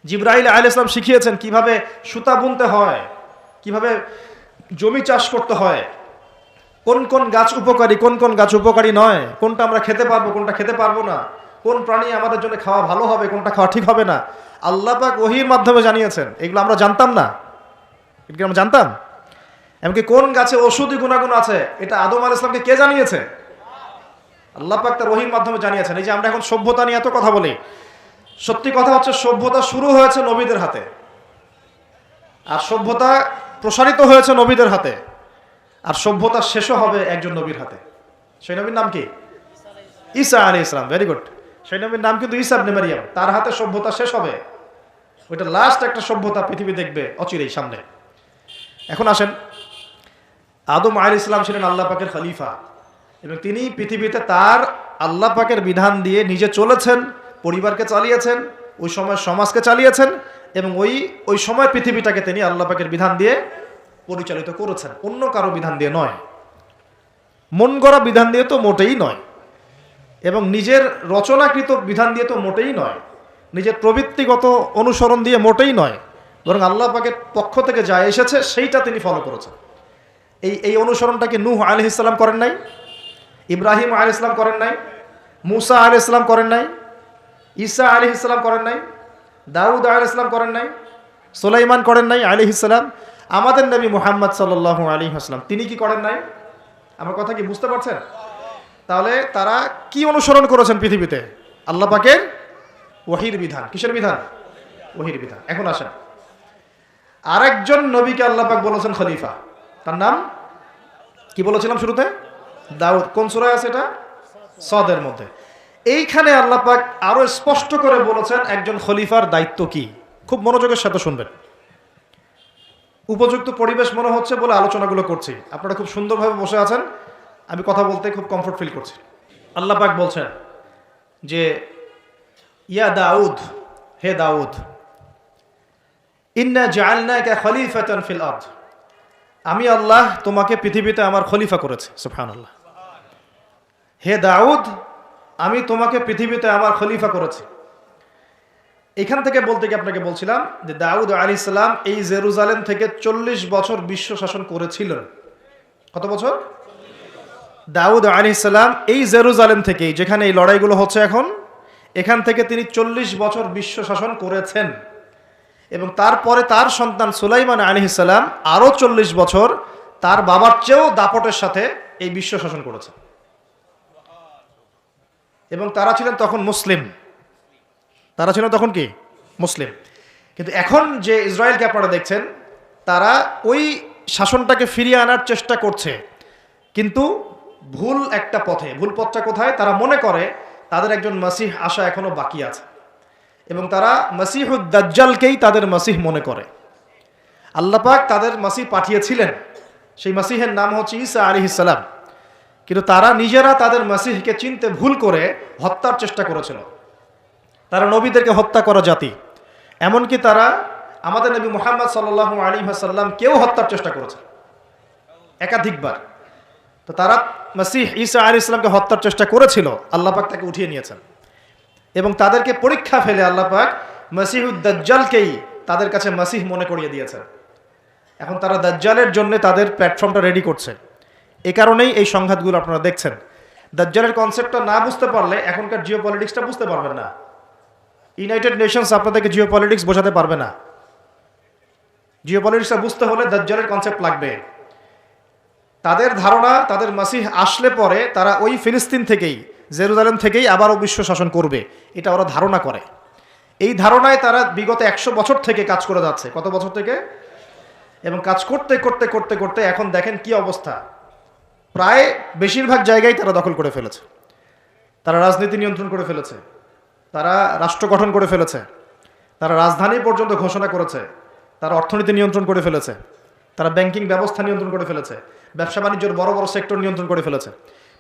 জিবরাইল আলাইহিস সালাম শিখিয়েছেন কিভাবে সুতা বুনতে হয়, কিভাবে জমি চাষ করতে হয়, কোন কোন গাছ উপকারী, কোন কোন গাছ উপকারী নয়, কোনটা আমরা খেতে পারবো, কোনটা খেতে পারবো না, কোন প্রাণী আমাদের জন্য খাওয়া ভালো হবে, কোনটা খাওয়া ঠিক হবে না, আল্লাহ পাক ওহীর মাধ্যমে জানিয়েছেন। এগুলো আমরা জানতাম না, এগুলো আমরা জানতাম। এমনকি কোন গাছে ঔষধি গুণাগুণ আছে, এটা আদম আলাইহিস সালামকে কে জানিয়েছে? আল্লাহ পাক তার ওহীর মাধ্যমে জানিয়েছেন। এই যে আমরা এখন সভ্যতা নিয়ে এত কথা বলি, সত্যি কথা হচ্ছে সভ্যতা শুরু হয়েছে নবীদের হাতে, আর সভ্যতা প্রসারিত হয়েছে নবীদের হাতে, আর সভ্যতা শেষও হবে একজন নবীর হাতে। সেই নবীর নাম কি? ঈসা আলাইহিস সালাম। Very good. সেই নবীর নাম কিন্তু ঈসা ইবনে মারইয়াম। তার হাতে সভ্যতা শেষ হবে। ওইটা লাস্ট একটা সভ্যতা পৃথিবী দেখবে অচিরেই সামনে। এখন আসেন, আদম আলাইহিস সালাম ছিলেন আল্লাহ পাকের খলিফা, এবং তিনি পৃথিবীতে তার আল্লাহ পাকের বিধান দিয়ে নিজে চলেছেন, পরিবারকে চালিয়েছেন, ওই সময় সমাজকে চালিয়েছেন, এবং ওই সময় পৃথিবীটাকে তিনি আল্লাহ পাকের বিধান দিয়ে পরিচালিত করেছেন, অন্য কারো বিধান দিয়ে নয়, মন গড়া বিধান দিয়ে তো মোটেই নয়, এবং নিজের রচনাকৃত বিধান দিয়ে তো মোটেই নয়, নিজের প্রবৃত্তিগত অনুসরণ দিয়ে মোটেই নয়, বরং আল্লাহ পাকের পক্ষ থেকে যা এসেছে সেইটা তিনি ফলো করেছেন। এই অনুসরণটাকে নূহ আলাইহিস সালাম করেন নাই? ইব্রাহিম আলাইহিস সালাম করেন নাই? মুসা আলাইহিস সালাম করেন নাই? ঈসা আলাইহিস সালাম করেন নাই? দাউদ আলাইহিস সালাম করেন নাই? সুলাইমান করেন নাই আলাইহিস সালাম? আমাদের নবী মুহাম্মদ সাল্লাল্লাহু আলাইহি ওয়াসাল্লাম তিনি কি করেন নাই? আমার কথা কি বুঝতে পারছেন? তাহলে তারা কি অনুসরণ করেছেন পৃথিবীতে? আল্লাহ পাকের ওহীর বিধান। কিসের বিধান? ওহীর বিধান। এখন আসেন, আরেকজন নবীকে আল্লাহ পাক বলেছেন খলিফা, তার নাম কি বলেছিলাম শুরুতে? দাউদ। কোন সূরায় আছে এটা? সদের মধ্যে। এইখানে আল্লাহ পাক আরো স্পষ্ট করে বলেছেন একজন খলিফার দায়িত্ব কি। খুব মনোযোগের সাথে শুনবেন। উপযুক্ত পরিবেশ মনে হচ্ছে বলে আলোচনাগুলো করছি, আপনারা খুব সুন্দরভাবে বসে আছেন, আমি কথা বলতে খুব কমফোর্ট ফিল করছি। আল্লাহ পাক বলছেন যে ইয়া দাউদ, হে দাউদ, ইন্না জাআলনাকা খলিফাতান ফিল আরদ, আমি আল্লাহ তোমাকে পৃথিবীতে আমার খলিফা করেছি। সুবহানাল্লাহ। হে দাউদ, আমি তোমাকে পৃথিবীতে আমার খলিফা করেছি। এখান থেকে বলতে গিয়ে আপনাকে বলছিলাম যে দাউদ আলাইহিস সালাম এই জেরুজালেম থেকে 40 বছর বিশ্ব শাসন করেছিলেন। কত বছর? দাউদ আলাইহিস সালাম এই জেরুজালেম থেকে, যেখানে এই লড়াইগুলো হচ্ছে এখন, এখান থেকে তিনি 40 বছর বিশ্ব শাসন করেছেন, এবং তারপরে তার সন্তান সুলাইমান আলাইহিস সালাম আরো 40 বছর তার বাবার চেয়েও দাপটের সাথে এই বিশ্ব শাসন করেছেন, এবং তারা ছিলেন তখন মুসলিম। তারা ছিলেন তখন কি? মুসলিম। কিন্তু এখন যে ইসরায়েলকে আপনারা দেখছেন, তারা ওই শাসনটাকে ফিরিয়ে আনার চেষ্টা করছে, কিন্তু ভুল একটা পথে। ভুল পথটা কোথায়? তারা মনে করে তাদের একজন মাসিহ আসা এখনো বাকি আছে, এবং তারা মাসিহুদ দাজ্জালকেই তাদের মাসিহ মনে করে। আল্লাহ পাক তাদের মাসিহ পাঠিয়েছিলেন, সেই মাসিহের নাম হচ্ছে ঈসা আলাইহিস সালাম, কিন্তু তারা নিজেরা তাদের মাসিহকে চিনতে ভুল করে হত্যার চেষ্টা করেছিল। তারা নবীদেরকে হত্যা করা জাতি, এমনকি তারা আমাদের নবী মুহাম্মদ সাল্লাল্লাহু আলাইহি ওয়াসাল্লাম কেউ হত্যার চেষ্টা করেছে একাধিকবার। তো তারা মাসিহ ঈসা আলাইহিস সালামকে হত্যার চেষ্টা করেছিল, আল্লাহ পাক তাকে উঠিয়ে নিয়েছেন এবং তাদেরকে পরীক্ষা ফেলে আল্লাহ পাক মাসিহুদ দাজ্জালকেই তাদের কাছে মাসিহ মনে করিয়ে দিয়েছেন। এখন তারা দাজ্জালের জন্য তাদের প্ল্যাটফর্মটা রেডি করছে। এই কারণেই এই সংঘাতগুলো আপনারা দেখছেন। দাজ্জালের কনসেপ্টটা না বুঝতে পারলে এখনকার জিও পলিটিক্সটা বুঝতে পারবেন না। ইউনাইটেড নেশনস আপনাদেরকে জিও পলিটিক্স বোঝাতে পারবে না। জিও পলিটিক্সটা বুঝতে হলে দাজ্জালের কনসেপ্ট লাগবে। তাদের ধারণা তাদের মাসিহ আসলে পরে তারা ওই ফিলিস্তিন থেকেই, জেরুজালেম থেকেই আবারও বিশ্ব শাসন করবে, এটা ওরা ধারণা করে। এই ধারণায় তারা বিগত 100 বছর থেকে কাজ করে যাচ্ছে। কত বছর থেকে? এবং কাজ করতে করতে করতে করতে এখন দেখেন কি অবস্থা। প্রায় বেশিরভাগ জায়গায় তারা দখল করে ফেলেছে। তারা রাজনীতি নিয়ন্ত্রণ করে ফেলেছে, তারা রাষ্ট্র গঠন করে ফেলেছে, তারা রাজধানী পর্যন্ত ঘোষণা করেছে, তারা অর্থনীতি নিয়ন্ত্রণ করে ফেলেছে, তারা ব্যাংকিং ব্যবস্থা নিয়ন্ত্রণ করে ফেলেছে, ব্যবসা বাণিজ্যের বড় বড় সেক্টর নিয়ন্ত্রণ করে ফেলেছে,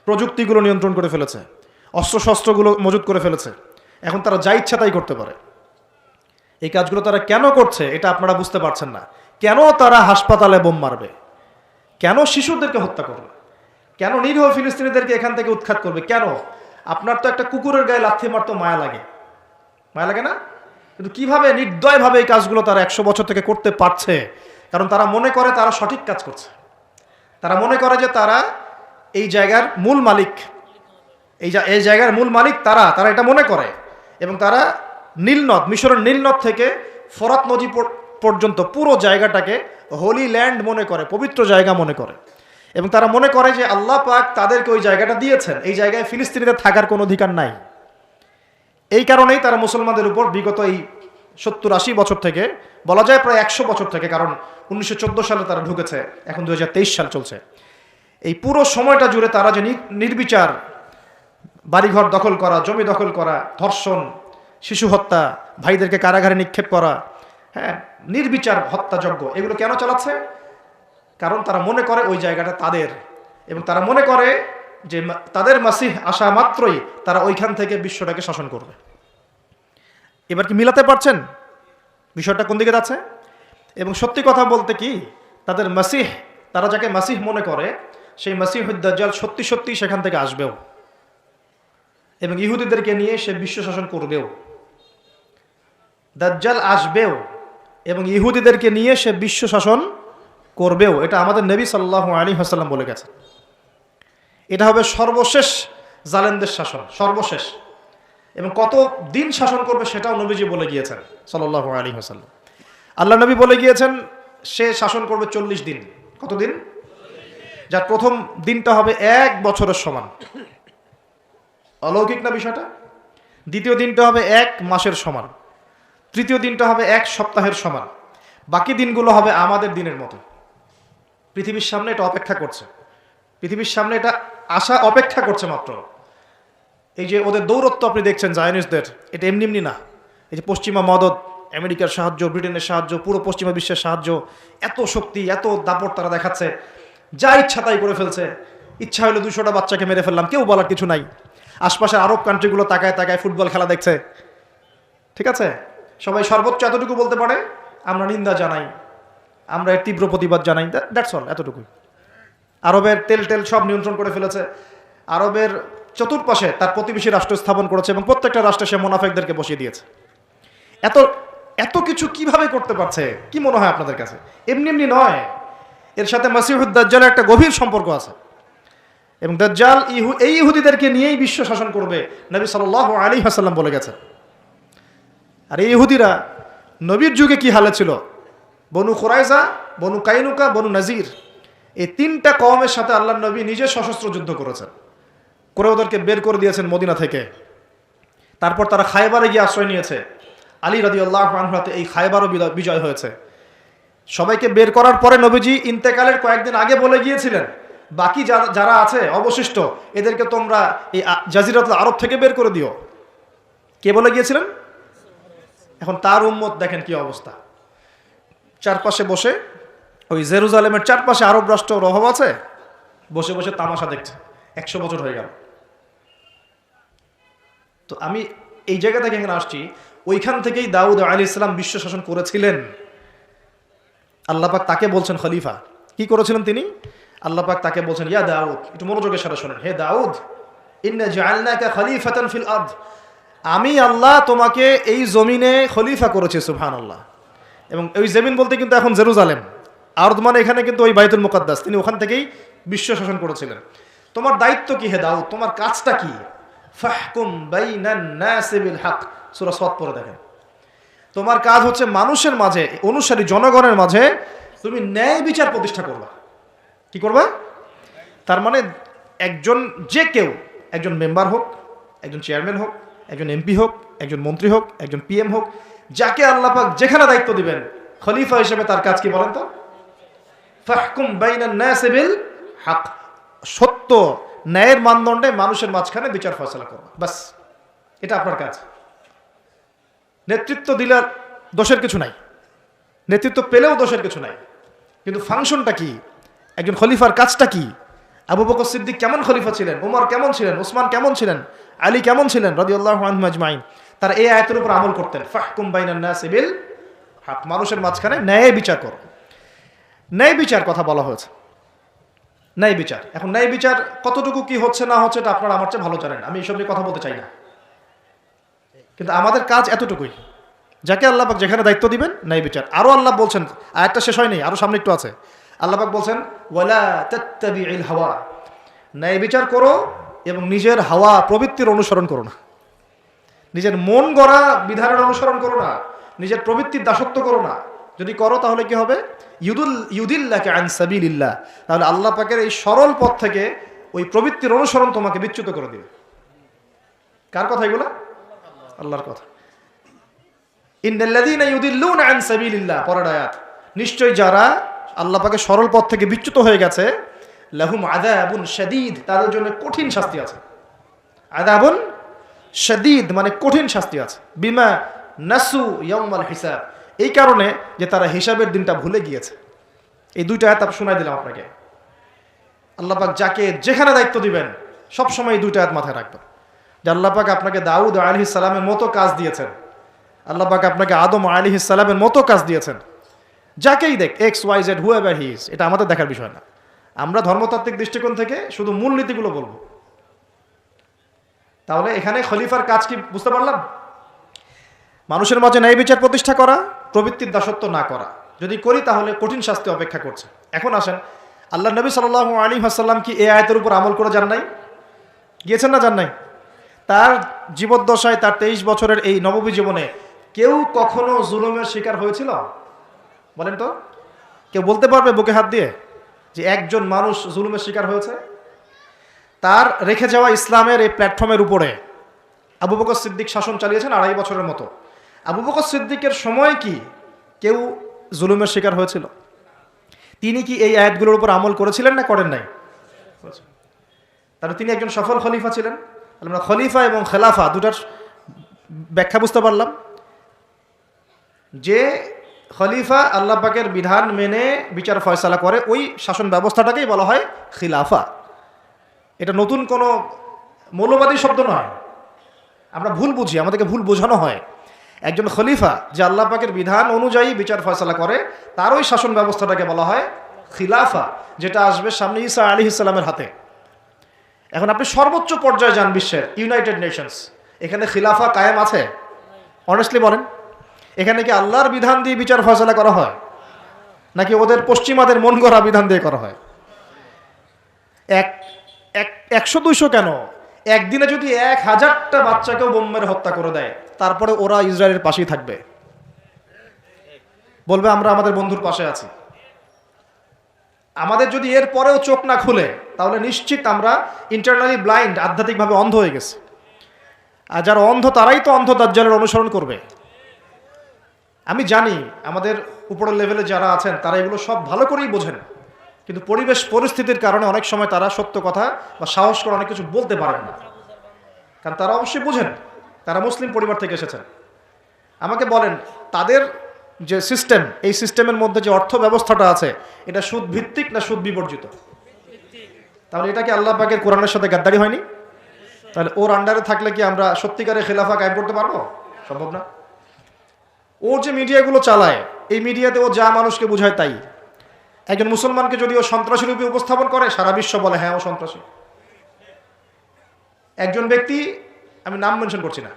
প্রযুক্তিগুলো নিয়ন্ত্রণ করে ফেলেছে, অস্ত্রশস্ত্রগুলো মজুত করে ফেলেছে। এখন তারা যা ইচ্ছা তাই করতে পারে। এই কাজগুলো তারা কেন করছে এটা আপনারা বুঝতে পারছেন না। কেন তারা হাসপাতালে বোম মারবে? কেন শিশুদেরকে হত্যা করবে? কেন নিরীহ ফিলিস্তিনিদেরকে এখান থেকে উৎখাত করবে? কেন? আপনার তো একটা কুকুরের গায়ে লাথি মারতে মায়া লাগে, মায়া লাগে না? কিন্তু কিভাবে নির্দয়ভাবে এই কাজগুলো তারা 100 বছর থেকে করতে পারছে? কারণ তারা মনে করে তারা সঠিক কাজ করছে। তারা মনে করে যে তারা এই জায়গার মূল মালিক, এই জায়গার মূল মালিক তারা এটা মনে করে। এবং তারা নীলনদ, মিশরের নীলনদ থেকে ফরাত নদী পর্যন্ত পুরো জায়গাটাকে হোলি ল্যান্ড মনে করে, পবিত্র জায়গা মনে করে। এবং তারা মনে করে যে আল্লাহ পাক তাদেরকে ওই জায়গাটা দিয়েছেন, এই জায়গায় ফিলিস্তিনিদের থাকার কোনো অধিকার নাই। এই কারণেই তারা মুসলমানদের উপর বিগত এই 70-80 বছর থেকে, বলা যায় প্রায় 100 বছর থেকে, কারণ 1914 সালে তারা ঢুকেছে, এখন 2023 সাল চলছে, এই পুরো সময়টা জুড়ে তারা যে নির্বিচার বাড়িঘর দখল করা, জমি দখল করা, ধর্ষণ, শিশু হত্যা, ভাইদেরকে কারাগারে নিক্ষেপ করা, হ্যাঁ, নির্বিচার হত্যাযজ্ঞ, এগুলো কেন চালাচ্ছে? কারণ তারা মনে করে ওই জায়গাটা তাদের, এবং তারা মনে করে যে তাদের মাসিহ আসা মাত্রই তারা ওইখান থেকে বিশ্বটাকে শাসন করবে। এবার কি মিলাতে পারছেন বিষয়টা কোন দিকে যাচ্ছে? এবং সত্যি কথা বলতে কি, তাদের মাসিহ, তারা যাকে মাসিহ মনে করে, সেই মাসিহুদ দাজ্জাল সত্যি সত্যি সেখান থেকে আসবেও এবং ইহুদিদেরকে নিয়ে সে বিশ্ব শাসন করবেও। দাজ্জাল আসবেও এবং ইহুদিদেরকে নিয়ে সে বিশ্ব শাসন করবেও। এটা আমাদের নবী সাল্লাল্লাহু আলাইহি ওয়াসাল্লাম বলে গেছেন। এটা হবে সর্বশেষ জালেমদের শাসন, সর্বশেষ। এবং কত দিন শাসন করবে সেটাও নবীজি বলে গিয়েছেন সাল্লাল্লাহু আলাইহি ওয়াসাল্লাম। আল্লাহ নবী বলে গিয়েছেন সে শাসন করবে 40 দিন। কতদিন? যার প্রথম দিনটা হবে 1 বছরের সমান। অলৌকিক না বিষয়টা? দ্বিতীয় দিনটা হবে 1 মাসের সমান। তৃতীয় দিনটা হবে 1 সপ্তাহের সমান। বাকি দিনগুলো হবে আমাদের দিনের মতো। পৃথিবীর সামনে এটা অপেক্ষা করছে, পৃথিবীর সামনে এটা আশা অপেক্ষা করছে মাত্র। এই যে ওদের দৌরত্ব আপনি দেখছেন জায়নিস্টদের, এটা এমনি এমনি না। এই যে পশ্চিমা মদত, আমেরিকার সাহায্য, ব্রিটেনের সাহায্য, পুরো পশ্চিমা বিশ্বের সাহায্য, এত শক্তি, এত দাপট তারা দেখাচ্ছে, যা ইচ্ছা তাই করে ফেলছে। ইচ্ছা হলো 200টা বাচ্চাকে মেরে ফেললাম, কেউ বলার কিছু নাই। আশপাশের আরব কান্ট্রিগুলো তাকায় তাকায় ফুটবল খেলা দেখছে, ঠিক আছে? সবাই সর্বোচ্চ এতটুকু বলতে পারে, আমরা নিন্দা জানাই, আমরা এর তীব্র প্রতিবাদ জানাই, দ্যাটস অল, এতটুকুই। আরবের তেল সব নিয়ন্ত্রণ করে ফেলেছে। আরবের চতুর্পাশে তার প্রতিবেশী রাষ্ট্র স্থাপন করেছে এবং প্রত্যেকটা রাষ্ট্রে সে মুনাফিকদেরকে বসিয়ে দিয়েছে। এত কিছু কিভাবে করতে পারছে? কি মনে হয় আপনাদের কাছে? এমনি এমনি নয়, এর সাথে মাসিহুদ দাজ্জালের একটা গভীর সম্পর্ক আছে। এবং দাজ্জাল এই ইহুদিদেরকে নিয়েই বিশ্ব শাসন করবে, নবী সাল্লাল্লাহু আলাইহি ওয়াসাল্লাম বলে গেছেন। আর এই ইহুদিরা নবীর যুগে কি হালে ছিল? বনু কুরাইজা, বনু কাইনুকা, বনু নাজির, এই 3টা কওমের সাথে আল্লাহর নবী নিজে সশস্ত্র যুদ্ধ করেছেন, করে ওদেরকে বের করে দিয়েছেন মদিনা থেকে। তারপর তারা খায়বারে গিয়ে আশ্রয় নিয়েছে। আলী রাদিয়াল্লাহু আনহু হাতে এই খায়বারও বিজয় হয়েছে। সবাইকে বের করার পরে নবীজি ইন্তেকালের কয়েকদিন আগে বলে গিয়েছিলেন, বাকি যারা আছে অবশিষ্ট, এদেরকে তোমরা এই জাজিরাতুল আরব থেকে বের করে দিও। কে বলে গিয়েছিলেন? এখন তার উম্মত দেখেন কি অবস্থা। চারপাশে বসে, ওই জেরুজালেমের চারপাশে আরব রাষ্ট্র রহব আছে, বসে বসে তামাশা দেখছে। 100 বছর হয়ে গেল। তো আমি এই জায়গা থেকে এখানে আসছি, ওইখান থেকেই দাউদ আলাইহিস সালাম বিশ্ব শাসন করেছিলেন। আল্লাহ পাক তাকে বলছেন খলিফা। কি করেছিলেন তিনি? আল্লাহ পাক তাকে বলছেন, ইয়া দাউদ, একটু মনোযোগের সাথে শোনেন, হে দাউদ, ইন্না জাআলনাকা খলিফাতান ফিল আরদ, আমি আল্লাহ তোমাকে এই জমিনে খলিফা করেছি। সুবহানাল্লাহ। এবং ওই জমিন বলতে কিন্তু এখন জেরুজালেম, আরদ মানে এখানে কিন্তু ওই বাইতুল মুকাদ্দাস, তিনি ওখান থেকেই বিশ্ব শাসন করেছিলেন। তোমার দায়িত্ব কি হে দাউদ, তোমার কাজটা কি? ফাহকুম বাইনান নাসি বিল হক, সূরা সাদ পড়ে দেখেন। তোমার কাজ হচ্ছে মানুষের মাঝে, অনুসারী জনগণের মাঝে তুমি ন্যায় বিচার প্রতিষ্ঠা করবা। কি করবা? তার মানে একজন, যে কেউ, একজন মেম্বার হোক, একজন চেয়ারম্যান হোক, একজন এমপি হোক, একজন মন্ত্রী হোক, একজন পিএম হোক, যাকে আল্লাহ পাক যেখানে দায়িত্ব দিবেন, খলিফা হিসেবে তার কাজ কি বলেন তো? ফাহকুম বাইনান নাসি বিল হক, সত্য ন্যায়ের মানদণ্ডে মানুষের মাঝখানে বিচার ফয়সালা করবা, বাস, এটা আপনার কাজ। নেতৃত্ব দিলে দোষের কিছু নাই, নেতৃত্ব পেলেও দোষের কিছু নাই, কিন্তু ফাংশনটা কি? একজন খলিফার কাজটা কি? আবু বকর সিদ্দিক কেমন খলিফা ছিলেন, ওমর কেমন ছিলেন, ওসমান কেমন ছিলেন, আলী কেমন ছিলেন রাদিয়াল্লাহু আনহুম আজমাইন, তারা এই আয়াতের উপর আমল করতেন। ফাহকুম বাইনান নাসি বিল হক, মানুষের মাঝখানে ন্যায় বিচার করো। ন্যায় বিচার কথা বলা হয়েছে, ন্যায় বিচার। এখন ন্যায় বিচার কতটুকু কি হচ্ছে না হচ্ছে এটা আপনারা আমার চেয়ে ভালো জানেন, আমি এইসব নিয়ে কথা বলতে চাই না, কিন্তু আমাদের কাজ এতটুকুই, যাকে আল্লাহ পাক যেখানে দায়িত্ব দিবেন ন্যায় বিচার। আরো আল্লাহ বলছেন, আয়াতটা শেষ হয়নি, আরো সামনে একটু আছে, আল্লাহ পাক বলছেন ওয়ালা তাত্তাবিউল হাওয়া, ন্যায় বিচার করো এবং নিজের হাওয়া প্রবৃত্তির অনুসরণ করো না, নিজের মন গড়া বিধানের অনুসরণ করো না, নিজের প্রবৃত্তির দাসত্ব করো না। যদি করো তাহলে কি হবে? ইউদিল্লাকা আন সাবিলিল্লাহ, তাহলে আল্লাহ পাকের এই সরল পথ থেকে ওই প্রবৃত্তির অনুসরণ তোমাকে বিচ্যুত করে দিবে। কার কথা এগুলো? আল্লাহর কথা। ইন্নাল্লাযীনা ইউদিল্লুনা আন সাবিলিল্লাহ, পরের আয়াত, নিশ্চয় যারা আল্লাহ পাকের সরল পথ থেকে বিচ্যুত হয়ে গেছে, লাহুম আযাবুন শাদীদ, তাদের জন্য কঠিন শাস্তি আছে। আযাবুন শাদীদ মানে কঠিন শাস্তি আছে। বিমা নাসু ইয়াউমাল হিসাব, এই কারণে যে তারা হিসাবের দিনটা ভুলে গিয়েছে। এই দুইটা আয়াত আমি শোনাই দিলাম আপনাকে। আল্লাহ পাক যাকে যেখানে দায়িত্ব দিবেন সব সময় এই দুইটা আয়াত মাথায় রাখবেন, যে আল্লাহ পাক আপনাকে দাউদ আলাইহিস সালামের মতো কাজ দিয়েছেন, আল্লাহ পাক আপনাকে আদম আলাইহিস সালামের মতো কাজ দিয়েছেন। যাকেই দেখ, X Y Z whoever he is, এটা আমাদের দেখার বিষয় না। আমরা ধর্মতাত্ত্বিক দৃষ্টিকোণ থেকে শুধু মূলনীতিগুলো বলবো। তাহলে এখানে খলিফার কাজ কি বুঝতে পারলাম? মানুষের মাঝে ন্যায় বিচার প্রতিষ্ঠা করা, প্রবৃত্তির দাসত্ব না করা। যদি করি তাহলে কঠিন শাস্তি অপেক্ষা করছে। এখন আসেন, আল্লাহ নবী সাল্লাল্লাহু আলাইহি ওয়াসাল্লাম কি এই আয়াতের উপর আমল করে যান নাই? গিয়েছেন না যান নাই? তার জীবদ্দশায়, তার 23 বছরের এই নববী জীবনে কেউ কখনো জুলুমের শিকার হয়েছিল? বলেন তো, কেউ বলতে পারবে বুকে হাত দিয়ে যে একজন মানুষ জুলুমের শিকার হয়েছে? তার রেখে যাওয়া ইসলামের এই প্ল্যাটফর্মের উপরে আবু বকর সিদ্দিক শাসন চালিয়েছেন 2.5 বছরের মতো। আবু বকর সিদ্দিকের সময় কি কেউ জুলুমের শিকার হয়েছিল? তিনি কি এই আয়াতগুলোর উপর আমল করেছিলেন না করেন নাই? তাহলে তিনি একজন সফল খলিফা ছিলেন। আমরা খলিফা এবং খেলাফা দুটার ব্যাখ্যা বুঝতে পারলাম। যে খলিফা আল্লাহ পাকের বিধান মেনে বিচার ফয়সালা করে, ওই শাসন ব্যবস্থাটাকেই বলা হয় খিলাফা। এটা নতুন কোনো মৌলবাদী শব্দ নয়, আমরা ভুল বুঝি, আমাদেরকে ভুল বোঝানো হয়। একজন খলিফা যে আল্লাহ পাকের বিধান অনুযায়ী বিচার ফয়সালা করে, তার ওই শাসন ব্যবস্থাটাকে বলা হয় খিলাফা, যেটা আসবে সামনে ঈসা আলাইহিস সালামের হাতে। এখন আপনি সর্বোচ্চ পর্যায়ে যান বিশ্বের, ইউনাইটেড নেশনস, এখানে খিলাফা কায়েম আছে? অনেস্টলি বলেন, এখানে কি আল্লাহর বিধান দিয়ে বিচার ফয়সালা করা হয়, নাকি ওদের পশ্চিমাদের মন গড়া বিধান দিয়ে করা হয়? 100-200 কেন, একদিনে যদি 1000টা বাচ্চাকেও বোম মেরে হত্যা করে দেয়, তারপরে ওরা ইসরায়েলের পাশেই থাকবে, বলবে আমরা আমাদের বন্ধুর পাশে আছি। আমাদের যদি এর পরেও চোখ না খুলে, তাহলে নিশ্চিত আমরা ইন্টারনালি ব্লাইন্ড, আধ্যাত্মিকভাবে অন্ধ হয়ে গেছে। আর যারা অন্ধ তারাই তো অন্ধ দাজ্জালের অনুসরণ করবে। আমি জানি আমাদের উপরের লেভেলে যারা আছেন তারা এগুলো সব ভালো করেই বোঝেন, কিন্তু পরিবেশ পরিস্থিতির কারণে অনেক সময় তারা সত্য কথা বা সাহস করে অনেক কিছু বলতে পারেন না, কারণ তারা অবশ্যই বোঝেন, তারা মুসলিম পরিবার থেকে এসেছেন। আমাকে বলেন, তাদের যে সিস্টেম, এই সিস্টেমের মধ্যে যে অর্থ ব্যবস্থাটা আছে, এটা সুদ ভিত্তিক না সুদ বিবর্জিত? তাহলে এটা কি আল্লাহ পাকের কোরআনের সাথে গাদ্দারি হয়নি? তাহলে ওর আন্ডারে থাকলে কি আমরা সত্যিকারের খেলাফা কায়েম করতে পারবো? সম্ভব না। ও যে মিডিয়াগুলো চালায়, এই মিডিয়াতে ও যা মানুষকে বোঝায় তাই। একজন মুসলমানকে যদি ও সন্ত্রাসী রূপে উপস্থাপন করে, সারা বিশ্ব বলে হ্যাঁ ও সন্ত্রাসী। একজন ব্যক্তি, আমি নাম মেনশন করছি না,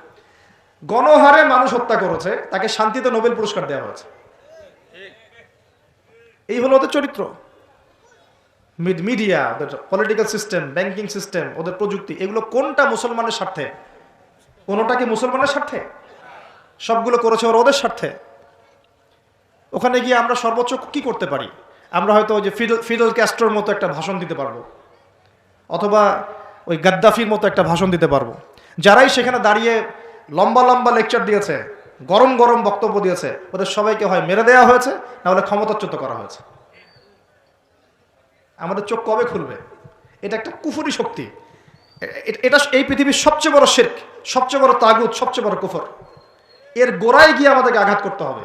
গণহারে মানুষ হত্যা করেছে, তাকে শান্তিতে নোবেল পুরস্কার দেওয়া হয়েছে। এই হলো ওদের চরিত্র। মিডিয়া, ওদের পলিটিক্যাল সিস্টেম, ব্যাংকিং সিস্টেম, ওদের প্রযুক্তি, এগুলো কোনটা মুসলমানের স্বার্থে? কোনোটা কি মুসলমানের স্বার্থে? সবগুলো করেছে ওদের স্বার্থে। ওখানে গিয়ে আমরা সর্বোচ্চ কি করতে পারি? আমরা হয়তো ওই যে ফিডেল ক্যাস্ট্রোর মতো একটা ভাষণ দিতে পারবো, অথবা ওই গাদ্দাফির মতো একটা ভাষণ দিতে পারবো। যারাই সেখানে দাঁড়িয়ে লম্বা লম্বা লেকচার দিয়েছে, গরম গরম বক্তব্য দিয়েছে, ওদের সবাইকে হয় মেরে দেওয়া হয়েছে, না হলে ক্ষমতাচ্যুত করা হয়েছে। আমাদের চোখ কবে খুলবে? এটা একটা কুফরি শক্তি। এটা এই পৃথিবীর সবচেয়ে বড় শিরক, সবচেয়ে বড় তাগুত, সবচেয়ে বড় কুফর। এর গোড়ায় গিয়ে আমাদেরকে আঘাত করতে হবে,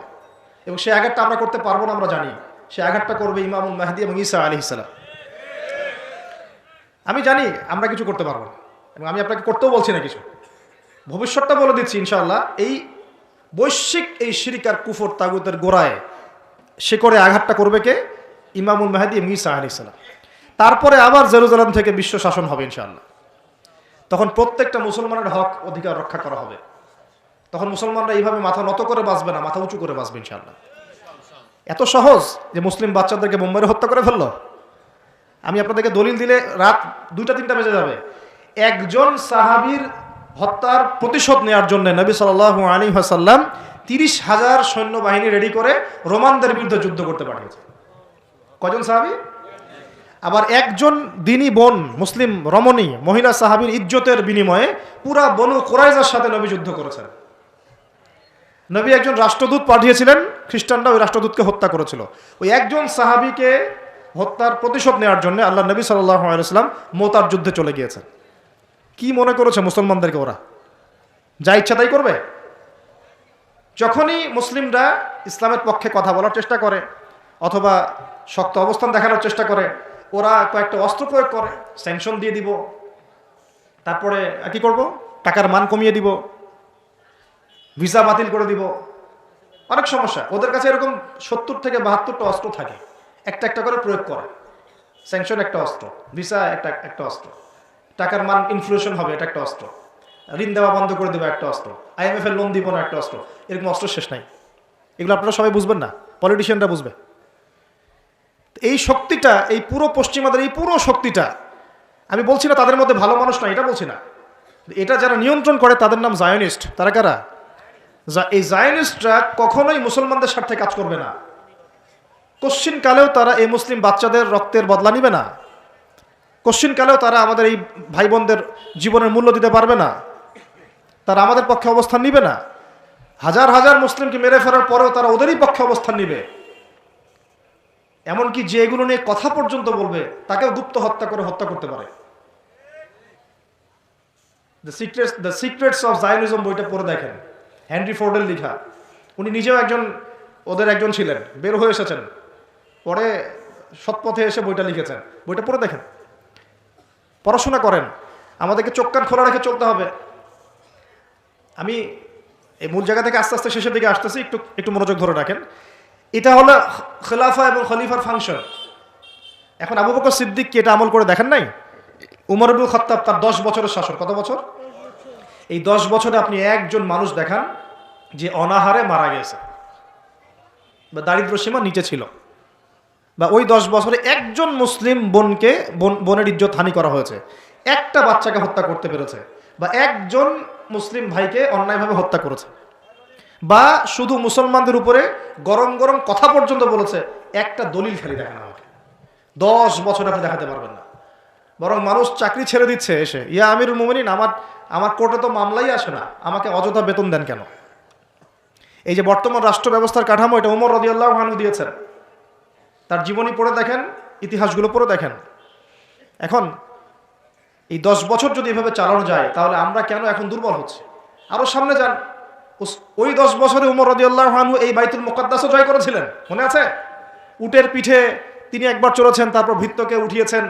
এবং সেই আঘাতটা আমরা করতে পারবো না, আমরা জানি। সে আঘাতটা করবে ইমামুল মাহদি এবং ঈসা আলাইহিস সালাম। আমি জানি আমরা কিছু করতে পারবো না, এবং আমি আপনাকে করতেও বলছি না কিছু, ভবিষ্যৎটা বলে দিচ্ছি ইনশাআল্লাহ। এই বৈশ্বিক এই শিরক আর কুফর তাগুতের গোড়ায় শিকড়ে আঘাতটা করবে কে? ইমামুল মাহদি এবং ঈসা আলাইহিস সালাম। তারপরে আবার জেরুজালেম থেকে বিশ্ব শাসন হবে ইনশাআল্লাহ। তখন প্রত্যেকটা মুসলমানের হক অধিকার রক্ষা করা হবে। তখন মুসলমানরা এইভাবে মাথা নত করে বাঁচবে না, মাথা উঁচু করে বাঁচবে ইনশাআল্লাহ। এত সহজ যে মুসলিম বাচ্চাদেরকে বোম্বারে হত্যা করে ফেললো। আমি আপনাদেরকে দলিল দিলে রাত 2টা-3টা বেজে যাবে। একজন সাহাবীর হত্যার প্রতিশোধ নেওয়ার জন্য নবী সাল্লাল্লাহু আলাইহি ওয়াসাল্লাম 30,000 সৈন্যবাহিনী রেডি করে রোমানদের বিরুদ্ধে যুদ্ধ করতে পাঠিয়েছে। কজন সাহাবী? আবার একজন দিনী বোন, মুসলিম রমণী মহিলা সাহাবীর ইজ্জতের বিনিময়ে পুরা বনু কুরাইজার সাথে নবী যুদ্ধ করেছেন। নবী একজন রাষ্ট্রদূত পাঠিয়েছিলেন, খ্রিস্টানরা ওই রাষ্ট্রদূতকে হত্যা করেছিল। ওই একজন সাহাবীকে হত্যার প্রতিশোধ নেওয়ার জন্য আল্লাহ নবী সাল্লাল্লাহু আলাইহি ওয়াসাল্লাম মুতার যুদ্ধে চলে গিয়েছেন। কি মনে করেছে মুসলমানদেরকে ওরা যা ইচ্ছা তাই করবে? যখনই মুসলিমরা ইসলামের পক্ষে কথা বলার চেষ্টা করে অথবা শক্ত অবস্থান দেখানোর চেষ্টা করে, ওরা কয়েকটা অস্ত্র প্রয়োগ করে, স্যাংশন দিয়ে দিব, তারপরে কি করব, টাকার মান কমিয়ে দিব, ভিসা বাতিল করে দিব। অনেক সমস্যা ওদের কাছে। এরকম 70 থেকে 72টা অস্ত্র থাকে, একটা একটা করে প্রয়োগ করে। স্যাংশন একটা অস্ত্র, ভিসা একটা অস্ত্র, টাকার মান ইনফ্লেশন হবে এটা একটা অস্ত্র, ঋণ দেওয়া বন্ধ করে দেবে একটা অস্ত্র, IMF এর লোন দিব না একটা অস্ত্র। এরকম অস্ত্র শেষ নাই। এগুলো আপনারা সবাই বুঝবেন না, পলিটিশিয়ানরা বুঝবে। এই শক্তিটা, এই পুরো পশ্চিমাদের এই পুরো শক্তিটা, আমি বলছি না তাদের মধ্যে ভালো মানুষ না, এটা বলছি না। এটা যারা নিয়ন্ত্রণ করে তাদের নাম জায়নিস্ট। তারা কারা? এই জায়নিস্টরা কখনোই মুসলমানদের স্বার্থে কাজ করবে না। কশ্চিন কালেও তারা এই মুসলিম বাচ্চাদের রক্তের বদলা নিবে না। কশ্চিন কালেও তারা আমাদের এই ভাই বোনদের জীবনের মূল্য দিতে পারবে না। তারা আমাদের পক্ষে অবস্থান নিবে না। হাজার হাজার মুসলিমকে মেরে ফেলার পরেও তারা ওদেরই পক্ষে অবস্থান নিবে। এমনকি যে এগুলো নিয়ে কথা পর্যন্ত বলবে তাকেও গুপ্ত হত্যা করে হত্যা করতে পারে। দ্য সিক্রেটস অফ জায়নিজম বইটা পড়ে দেখেন, হেনরি ফোর্ডের লেখা। উনি নিজেও ওদের একজন ছিলেন, বের হয়ে এসেছেন, পরে সৎপথে এসে বইটা লিখেছেন। বইটা পড়ে দেখেন, পড়াশোনা করেন। আমাদেরকে চোখ কান খোলা রেখে চলতে হবে। আমি এই মূল জায়গা থেকে আস্তে আস্তে শেষের দিকে আসতেছি, একটু মনোযোগ ধরে রাখেন। এটা হলো খেলাফা এবং খলিফার ফাংশন। এখন আবু বকর সিদ্দিক কি এটা আমল করে দেখেন নাই? উমর ইবনুল খাত্তাব, তার 10 বছরের শাসন। কত বছর? এই 10 বছরে আপনি একজন মানুষ দেখান যে অনাহারে মারা গেছে বা দারিদ্র সীমা নিচে ছিল, বা ওই 10 বছরে একজন মুসলিম বোনের ইজ্জত হানি করা হয়েছে, একটা বাচ্চাকে হত্যা করতে পেরেছে, বা একজন মুসলিম ভাইকে অন্যায়ভাবে হত্যা করেছে, বা শুধু মুসলমানদের উপরে গরম গরম কথা পর্যন্ত বলেছে, একটা দলিল খালি দেখেন আমাকে। 10 বছর আপনি দেখাতে পারবেন না। বরং মানুষ চাকরি ছেড়ে দিচ্ছে এসে, ইয়া আমিরুল মুমিনিন, আমার কোর্টে তো মামলাই আসে না, আমাকে অযথা বেতন দেন কেন? এই যে বর্তমান রাষ্ট্র ব্যবস্থার কাঠামো, এটা ওমর রাদিয়াল্লাহু আনহু দিয়েছেন। তার জীবনী পড়ে দেখেন, ইতিহাসগুলো পড়ে দেখেন। এখন এই 10 বছর যদি এভাবে চালানো যায়, তাহলে আমরা কেন এখন দুর্বল হচ্ছে? আরো সামনে যান, ওই 10 বছরে ওমর রাদিয়াল্লাহু আনহু এই বাইতুল মুকাদ্দাসও জয় করেছিলেন, মনে আছে? উটের পিঠে তিনি একবার চড়েছেন, তারপর ভৃত্যকে উঠিয়েছেন,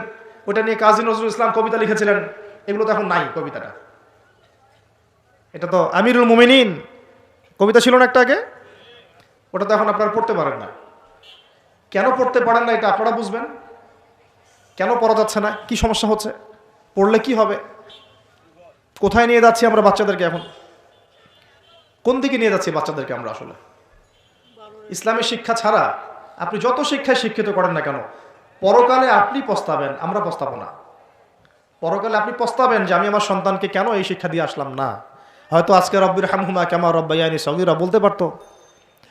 ওটা নিয়ে কাজী নজরুল ইসলাম কবিতা লিখেছিলেন, এগুলো তো এখন নাই। কবিতাটা এটা তো আমিরুল মুমিনিন কবিতা ছিল না একটা আগে, ওটা তো এখন আপনারা পড়তে পারেন না। কেন পড়তে পারেন না এটা আপনারা বুঝবেন। কেন পড়া যাচ্ছে না, কি সমস্যা হচ্ছে, পড়লে কি হবে, কোথায় নিয়ে যাচ্ছি আমরা বাচ্চাদেরকে, এখন কোন দিকে নিয়ে যাচ্ছি বাচ্চাদেরকে আমরা? আসলে ইসলামের শিক্ষা ছাড়া আপনি যত শিক্ষায় শিক্ষিত করেন না কেন, পরকালে আপনি পস্তাবেন, আমরা পস্তাবো না। পরকালে আপনি পস্তাবেন যে আমি আমার সন্তানকে কেন এই শিক্ষা দিয়ে আসলাম না। হয়তো আজকে রব্বির হামহুমা কামা রব্বায়ানি সগীরা বলতে পারতো,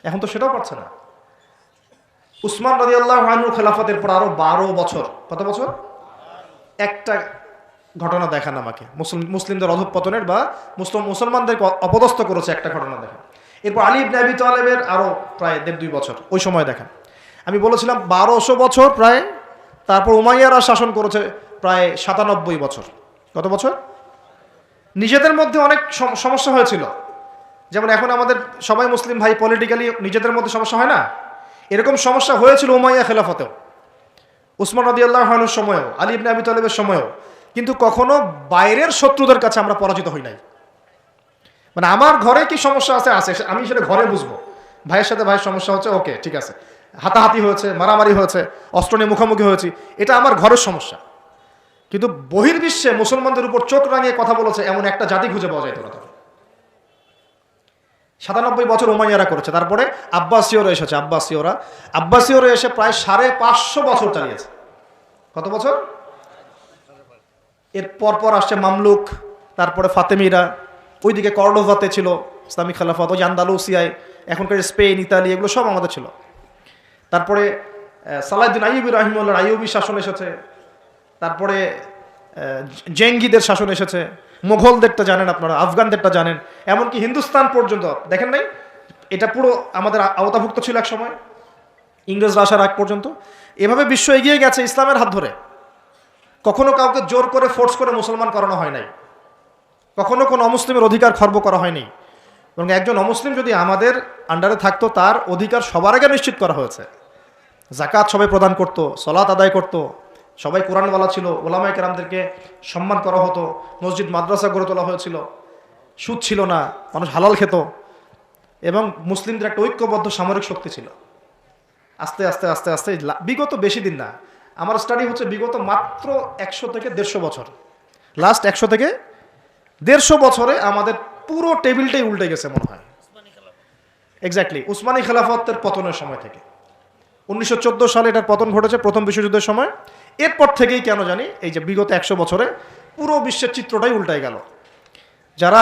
এখন তো সেটাও পারছে না। উসমান রাদিয়াল্লাহু আনহু খেলাফতের পর আরো 12 বছর, কত বছর? একটা ঘটনা দেখান আমাকে, মুসলিমদের অধঃপতনের বা মুসলমানদেরকে অপদস্থ করেছে একটা ঘটনা দেখান। এরপর আলী ইবনে আবি তালেবের আরো প্রায় 1.5-2 বছর, ওই সময় দেখান। আমি বলেছিলাম 1200 বছর প্রায়। তারপর উমাইয়ারা শাসন করেছে প্রায় 97 বছর। কত বছর? নিজেদের মধ্যে অনেক সমস্যা হয়েছিল। যেমন এখন আমাদের সবাই মুসলিম ভাই, পলিটিক্যালি নিজেদের মধ্যে সমস্যা হয় না, এরকম সমস্যা হয়েছিল উমাইয়া খেলাফতেও, উসমান রাদিয়াল্লাহু আনহুর সময়ও, আলী ইবনে আবি তালেবের সময়ও। কিন্তু কখনো বাইরের শত্রুদের কাছে আমরা পরাজিত হই নাই। মানে আমার ঘরে কি সমস্যা আছে, আমি সেটা ঘরে বুঝবো। ভাইয়ের সাথে ভাইয়ের সমস্যা হচ্ছে, ওকে ঠিক আছে, হাতাহাতি হয়েছে, মারামারি হয়েছে, অস্ত্র নিয়ে মুখোমুখি হয়েছি, এটা আমার ঘরের সমস্যা। কিন্তু বহির্বিশ্বে মুসলমানদের উপর চোখ রাঙিয়ে কথা বলেছে এমন একটা জাতি খুঁজে পাওয়া যাইত না তখন। 97 বছর উমাইয়ারা করেছে। তারপরে আব্বাসীয়রা এসেছে, আব্বাসীয়রা এসে প্রায় 550 বছর চালিয়েছে। কত বছর? এর পর আসছে মামলুক, তারপরে ফাতেমিরা, ওইদিকে কর্ডোভাতে ছিল ইসলামিক খেলাফত, ওই আন্দালুসিয়ায়, এখনকার স্পেন, ইতালি, এগুলো সব আমাদের ছিল। তারপরে সালাহউদ্দিন আইয়ুবী রাহিমাহুল্লাহর আইয়ুবী শাসন এসেছে, তারপরে জেঙ্গিদের শাসন এসেছে, মোগলদেরটা জানেন আপনারা, আফগানদেরটা জানেন, এমনকি হিন্দুস্তান পর্যন্ত দেখেন নাই, এটা পুরো আমাদের আওতাভুক্ত ছিল এক সময়, ইংরেজরা আসার আগ পর্যন্ত। এভাবে বিশ্ব এগিয়ে গেছে ইসলামের হাত ধরে। কখনো কাউকে জোর করে ফোর্স করে মুসলমান করানো হয় নাই, কখনো কোনো অমুসলিমের অধিকার খর্ব করা হয়নি। এবং একজন অমুসলিম যদি আমাদের আন্ডারে থাকতো, তার অধিকার সবার আগে নিশ্চিত করা হয়েছে। যাকাত সবাই প্রদান করত, সলাত আদায় করত, সবাই কোরআনওয়ালা ছিল, ওলামায়ে কেরামদেরকে সম্মান করা হতো, মসজিদ মাদ্রাসা গড়ে তোলা হয়েছিল, সুদ ছিল না, মানুষ হালাল খেত, এবং মুসলিমদের একটা ঐক্যবদ্ধ সামরিক শক্তি ছিল। আস্তে আস্তে আস্তে আস্তে বিগত বেশি দিন না, আমার স্টাডি হচ্ছে বিগত মাত্র 100 থেকে 150 বছর, লাস্ট 100 থেকে 150 বছরে আমাদের পুরো টেবিলটাই উল্টে গেছে মনে হয়। এক্স্যাক্টলি উসমানী খেলাফতের পতনের সময় থেকে 1914 সালে এটার পতন ঘটেছে, প্রথম বিশ্বযুদ্ধের সময়। এরপর থেকেই কেন জানি এই যে বিগত 100 বছরে পুরো বিশ্বের চিত্রটাই উল্টাই গেল। যারা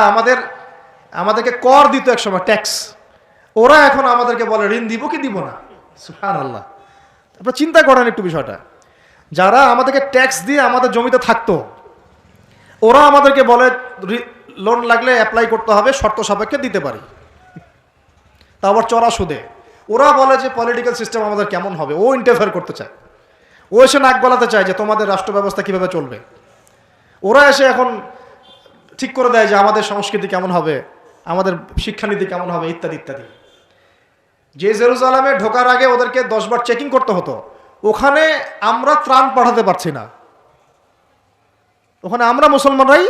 আমাদেরকে কর দিত এক সময়, ট্যাক্স, ওরা এখন আমাদেরকে বলে ঋণ দিব কি দিব না। সুবহানাল্লাহ, আপনারা চিন্তা করেন একটু বিষয়টা। যারা আমাদেরকে ট্যাক্স দিয়ে আমাদের জমিতে থাকতো, ওরা আমাদেরকে বলে লোন লাগলে অ্যাপ্লাই করতে হবে, শর্ত সাপেক্ষে দিতে পারি, তা আবার চড়া সুদে। ওরা বলে যে পলিটিক্যাল সিস্টেম আমাদের কেমন হবে, ও ইন্টারফেয়ার করতে চায়, ও এসে নাক গলাতে চায় যে তোমাদের রাষ্ট্র ব্যবস্থা কীভাবে চলবে। ওরা এসে এখন ঠিক করে দেয় যে আমাদের সংস্কৃতি কেমন হবে, আমাদের শিক্ষানীতি কেমন হবে, ইত্যাদি ইত্যাদি। যে জেরুজালেমে ঢোকার আগে ওদেরকে 10 বার চেকিং করতে হতো, ওখানে আমরা ত্রাণ পাঠাতে পারছি না, ওখানে আমরা মুসলমানরাই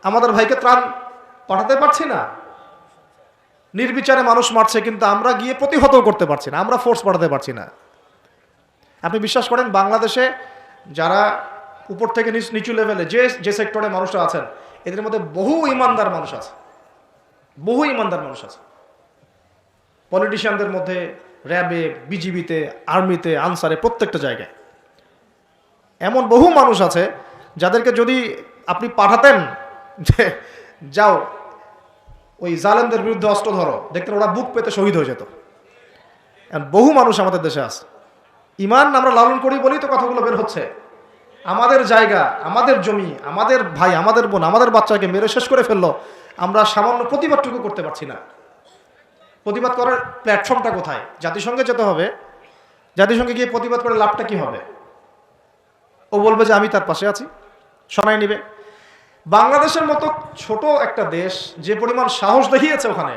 আমাদের ভাইকে ত্রাণ পাঠাতে পারছি না। নির্বিচারে মানুষ মারছে, কিন্তু আমরা গিয়ে প্রতিহত করতে পারছি না, আমরা ফোর্স পাঠাতে পারছি না। আপনি বিশ্বাস করেন বাংলাদেশে যারা উপর থেকে নিচু লেভেলে যে সেক্টরে মানুষরা আছেন, এদের মধ্যে বহু ইমানদার মানুষ আছে, বহু ইমানদার মানুষ আছে। পলিটিশিয়ানদের মধ্যে, র্যাবে, বিজিবিতে, আর্মিতে, আনসারে, প্রত্যেকটা জায়গায় এমন বহু মানুষ আছে যাদেরকে যদি আপনি পাঠাতেন যে যাও ওই জালেমদের বিরুদ্ধে অস্ত্র ধরো, দেখতেন ওরা বুক পেতে শহীদ হয়ে যেত। বহু মানুষ আমাদের দেশে আছে, ইমান আমরা লালন করি বলেই তো কথাগুলো বের হচ্ছে। আমাদের জায়গা, আমাদের জমি, আমাদের ভাই, আমাদের বোন, আমাদের বাচ্চাকে মেরে শেষ করে ফেললো, আমরা সামান্য প্রতিবাদটুকু করতে পারছি না। প্রতিবাদ করার প্ল্যাটফর্মটা কোথায়? জাতিসংঘে যেতে হবে, জাতিসংঘে গিয়ে প্রতিবাদ করে লাভটা কি হবে? ও বলবে যে আমি তার পাশে আছি, শোনাই নিবে। বাংলাদেশের মতো ছোট একটা দেশ যে পরিমাণ সাহস দেখিয়েছে, ওখানে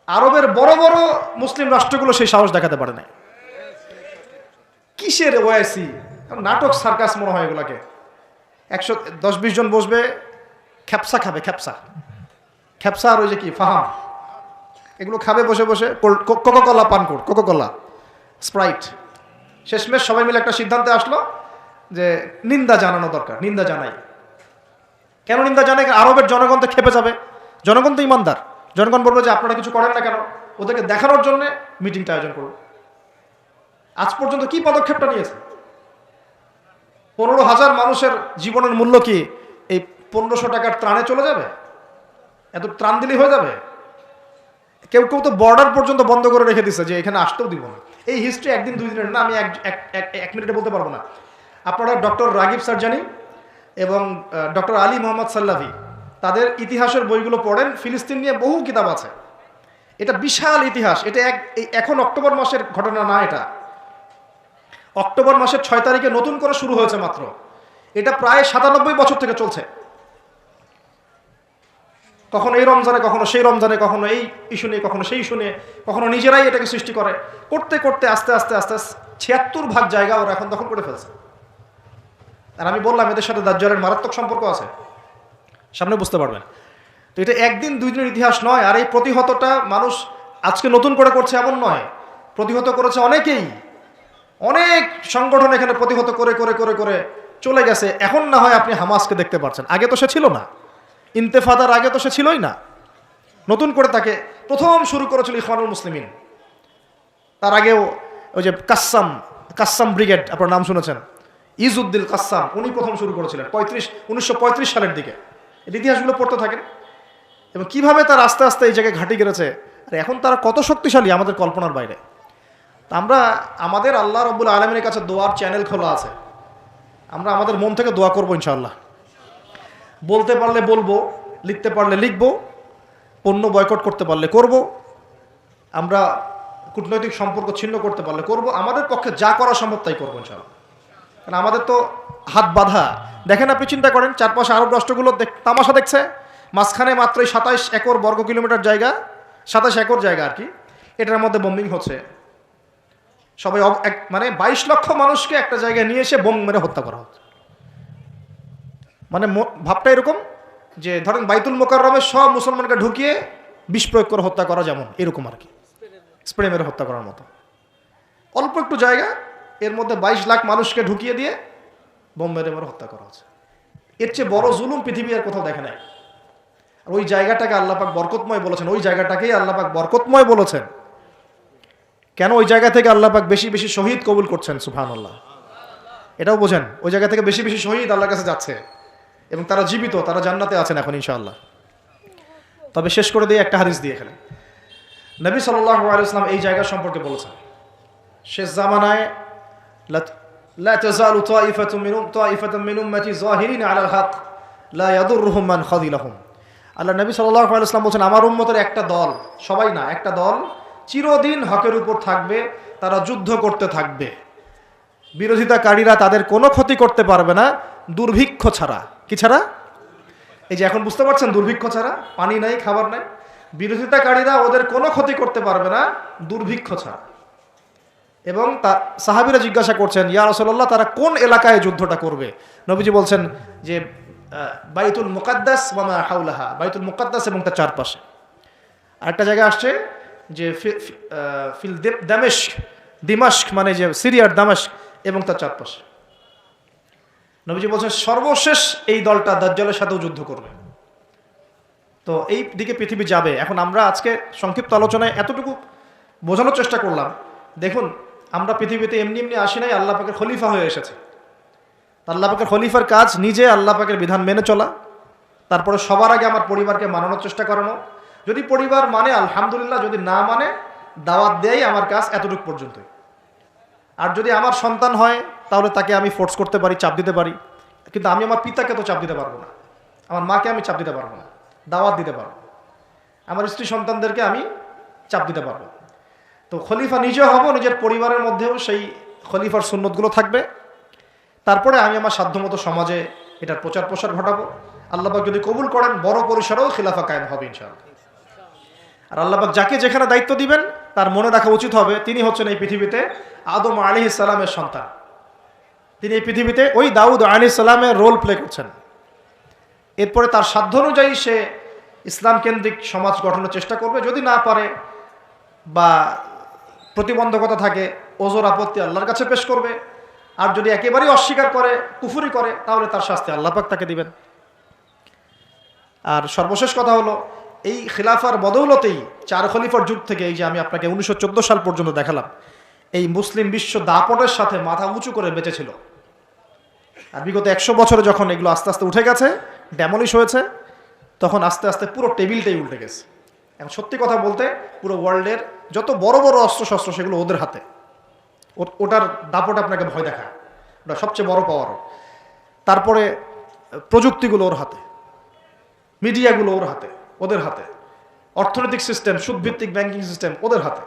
আরবের বড় বড় মুসলিম রাষ্ট্রগুলো সেই সাহস দেখাতে পারে না। কিসের ওআইসি? নাটক সার্কাস মনে হয় এগুলাকে। 110-20 জন বসবে, খ্যাপসা খাবে, খ্যাপসা আর ওই যে কি ফাহাম, এগুলো খাবে বসে বসে, কোকাকোলা পান কর, কোকাকোলা, স্প্রাইট। শেষমেশ সবাই মিলে একটা সিদ্ধান্তে আসলো যে নিন্দা জানানো দরকার, নিন্দা জানাই। কেন নিন্দা জানাই? আরবের জনগণ তো খেপে যাবে, জনগণ তো ইমানদার, জনগণ বলবে যে আপনারা কিছু করেন না কেন, ওদেরকে দেখানোর জন্য মিটিংটা আয়োজন করব। আজ পর্যন্ত কি পদক্ষেপটা নিয়েছে? 15,000 মানুষের জীবনের মূল্য কি এই 1500 টাকার ত্রাণে চলে যাবে? এত ত্রাণ দিলেই হয়ে যাবে? কেউ কেউ তো বর্ডার পর্যন্ত বন্ধ করে রেখে দিচ্ছে যে এখানে আসতেও দিব না। এই হিস্ট্রি একদিন 2 দিনের না, আমি এক মিনিটে বলতে পারবো না। আপনারা ডক্টর রাগিব সারজানি এবং ডক্টর আলী মোহাম্মদ সাল্লাভি, তাদের ইতিহাসের বইগুলো পড়েন। ফিলিস্তিন নিয়ে বহু কিতাব আছে। এটা বিশাল ইতিহাস। এটা এখন অক্টোবর মাসের ঘটনা না, এটা অক্টোবর মাসের 6 তারিখে নতুন করে শুরু হয়েছে মাত্র। এটা প্রায় 97 বছর থেকে চলছে। কখনো এই রমজানে, কখনো সেই রমজানে, কখনো এই ইস্যু নিয়ে, কখনো সেই ইস্যু নিয়ে, কখনো নিজেরাই এটাকে সৃষ্টি করে। করতে করতে আস্তে আস্তে আস্তে 76 ভাগ জায়গা ওরা এখন দখল করে ফেলছে। আর আমি বললাম এদের সাথে দাজ্জালের মারাত্মক সম্পর্ক আছে, সামনে বুঝতে পারবেন। তো এটা একদিন 2 দিনের ইতিহাস নয়। আর এই প্রতিহতটা মানুষ আজকে নতুন করে করছে এমন নয়, প্রতিহত করেছে অনেকেই, অনেক সংগঠন এখানে প্রতিহত করে করে করে করে চলে গেছে। এখন না হয় আপনি হামাসকে দেখতে পাচ্ছেন, আগে তো সে ছিল না। ইন্তেফাদার আগে তো সে ছিলই না, নতুন করে তাকে প্রথম শুরু করেছিল ইখওয়ানুল মুসলিমিন। তার আগেও ওই যে কাসসাম ব্রিগেড, আপনার নাম শুনেছেন, ইজউদ্দিন কাসসাম, উনি প্রথম শুরু করেছিলেন 1935 সালের দিকে। এই ইতিহাসগুলো পড়তে থাকেন এবং কিভাবে তার আস্তে আস্তে এই জায়গায় ঘাঁটি গেড়েছে। আর এখন তারা কত শক্তিশালী আমাদের কল্পনার বাইরে। আমরা আমাদের আল্লাহ রাব্বুল আলামিনের কাছে দোয়ার চ্যানেল খোলা আছে। আমরা আমাদের মন থেকে দোয়া করবো ইনশাআল্লাহ। বলতে পারলে বলবো, লিখতে পারলে লিখবো, পণ্য বয়কট করতে পারলে করব, আমরা কূটনৈতিক সম্পর্ক ছিন্ন করতে পারলে করব। আমাদের পক্ষে যা করা সম্ভব তাই করবো ইনশাআল্লাহ। কারণ আমাদের তো হাত বাঁধা। দেখেন, আপনি চিন্তা করেন, চারপাশে আরব রাষ্ট্রগুলো তামাশা দেখছে। মাঝখানে মাত্রই 27 একর বর্গ কিলোমিটার জায়গা, 27 একর জায়গা আর কি, এটার মধ্যে বোম্বিং হচ্ছে। সবাই মানে 22 লক্ষ মানুষকে একটা জায়গায় নিয়ে এসে বোম মেরে হত্যা করা হচ্ছে। মানে ভাবটা এরকম যে ধরেন বাইতুল মোকাররমে সব মুসলমানকে ঢুকিয়ে বিষ প্রয়োগ করে হত্যা করা, যেমন এরকম আর কি, স্প্রে মেরে হত্যা করার মতো। অল্প একটু জায়গা, এর মধ্যে 22 লাখ মানুষকে ঢুকিয়ে দিয়ে বোম মেরে মেরে হত্যা করা হচ্ছে। এর চেয়ে বড় জুলুম পৃথিবী আর কোথাও দেখে নাই। আর ওই জায়গাটাকে আল্লাহ পাক বরকতময় বলেছেন, ওই জায়গাটাকেই আল্লাহ পাক বরকতময় বলেছেন। কেন? ওই জায়গা থেকে আল্লাহ পাক বেশি বেশি শহীদ কবুল করছেন, সুবহানাল্লাহ। এটাও বোঝেন, ওই জায়গা থেকে বেশি বেশি শহীদ আল্লাহর কাছে যাচ্ছে এবং তারা জীবিত, তারা জান্নাতে আছেন এখন ইনশাআল্লাহ। তবে শেষ করে দিয়ে একটা হাদিস দিয়ে এখানে নবী সাল্লাল্লাহু আলাইহি ওয়াসাল্লাম এই জায়গা সম্পর্কে বলেছেন, শেষ জামানায় লা তাযালু তাইফাতুম মিন উম্মতি যাহিরিনা আলাল হক লা ইয়াদুররুহুম মান খাযিলাহুম। আল্লাহ নবী সাল্লাল্লাহু আলাইহি ওয়াসাল্লাম বলেছেন, আমার উম্মতের একটা দল, সবাই না, একটা দল চিরদিন হকের উপর থাকবে, তারা যুদ্ধ করতে থাকবে, বিরোধিতাকারীরা তাদের কোনো ক্ষতি করতে পারবে না দুর্ভিক্ষ ছাড়া। কি ছাড়া? এই যে এখন বুঝতে পারছেন, দুর্ভিক্ষ ছাড়া, পানি নাই, খাবার নাই। বিরোধিতাকারীরা ওদের কোনো ক্ষতি করতে পারবে না দুর্ভিক্ষ ছাড়া। এবং সাহাবীরা জিজ্ঞাসা করছেন, ইয়া রাসূলুল্লাহ, তারা কোন এলাকায় যুদ্ধটা করবে? নবীজি বলছেন যে বাইতুল মুকাদ্দাস ওয়া মা হাওলাহা, বাইতুল মুকাদ্দাস এবং তার চারপাশে। আরেকটা জায়গা আসছে যে ফিল দিমাশক, মানে যে সিরিয়ার দামেস্ক এবং তার চারপাশে। নবীজি বলছেন সর্বশেষ এই দলটা দাজ্জালের সাথেও যুদ্ধ করবে। তো এই দিকে পৃথিবী যাবে। এখন আমরা আজকে সংক্ষিপ্ত আলোচনায় এতটুকু বোঝানোর চেষ্টা করলাম। দেখুন, আমরা পৃথিবীতে এমনি এমনি আসি নাই, আল্লাহ পাকের খলিফা হয়ে এসেছে। আল্লাহ পাকের খলিফার কাজ নিজে আল্লাহ পাকের বিধান মেনে চলা, তারপরে সবার আগে আমার পরিবারকে মানানোর চেষ্টা করানো। যদি পরিবার মানে আলহামদুলিল্লাহ, যদি না মানে দাওয়াত দেয়, আমার কাজ এতটুকু পর্যন্তই। আর যদি আমার সন্তান হয় তাহলে তাকে আমি ফোর্স করতে পারি, চাপ দিতে পারি, কিন্তু আমি আমার পিতাকে তো চাপ দিতে পারবো না, আমার মাকে আমি চাপ দিতে পারবো না, দাওয়াত দিতে পারবো। আমার স্ত্রী সন্তানদেরকে আমি চাপ দিতে পারবো। তো খলিফা নিজে হব, নিজের পরিবারের মধ্যেও সেই খলিফার সুন্নতগুলো থাকবে। তারপরে আমি আমার সাধ্যমতো সমাজে এটার প্রচার প্রসার ঘটাবো। আল্লাহ পাক যদি কবুল করেন, বড় পরিসরেও খিলাফা কায়েম হবে ইনশাআল্লাহ। আর আল্লাহ পাক যাকে যেখানে দায়িত্ব দিবেন তার মনে রাখা উচিত হবে তিনি হচ্ছেন এই পৃথিবীতে আদম আলাইহিস সালামের সন্তান। তিনি এই পৃথিবীতে ওই দাউদ আলাইহিস সালামের রোল প্লে করছেন। এরপরে তার সাধ্য অনুযায়ী সে ইসলাম কেন্দ্রিক সমাজ গঠনের চেষ্টা করবে। যদি না পারে বা প্রতিবন্ধকতা থাকে, ওজোর আপত্তি আল্লাহর কাছে পেশ করবে। আর যদি একেবারেই অস্বীকার করে, কুফরি করে, তাহলে তার শাস্তি আল্লাহ পাক তাকে দিবেন। আর সর্বশেষ কথা হলো, এই খিলাফার বদৌলতেই 4 খলিফার যুগ থেকে, এই যে আমি আপনাকে 1914 সাল পর্যন্ত দেখালাম, এই মুসলিম বিশ্ব দাপটের সাথে মাথা উঁচু করে বেঁচেছিল। আর বিগত 100 বছরে যখন এগুলো আস্তে আস্তে উঠে গেছে, ড্যামলিশ হয়েছে, তখন আস্তে আস্তে পুরো টেবিলটাই উল্টে গেছে। এখন সত্যি কথা বলতে, পুরো ওয়ার্ল্ডের যত বড় বড় অস্ত্রশস্ত্র সেগুলো ওদের হাতে। ওটার দাপট আপনাকে ভয় দেখায়, ওটা সবচেয়ে বড় পাওয়ার। তারপরে প্রযুক্তিগুলো ওর হাতে, মিডিয়াগুলো ওর হাতে, ওদের হাতে, অর্থনৈতিক সিস্টেম, সুদভিত্তিক ব্যাংকিং সিস্টেম ওদের হাতে।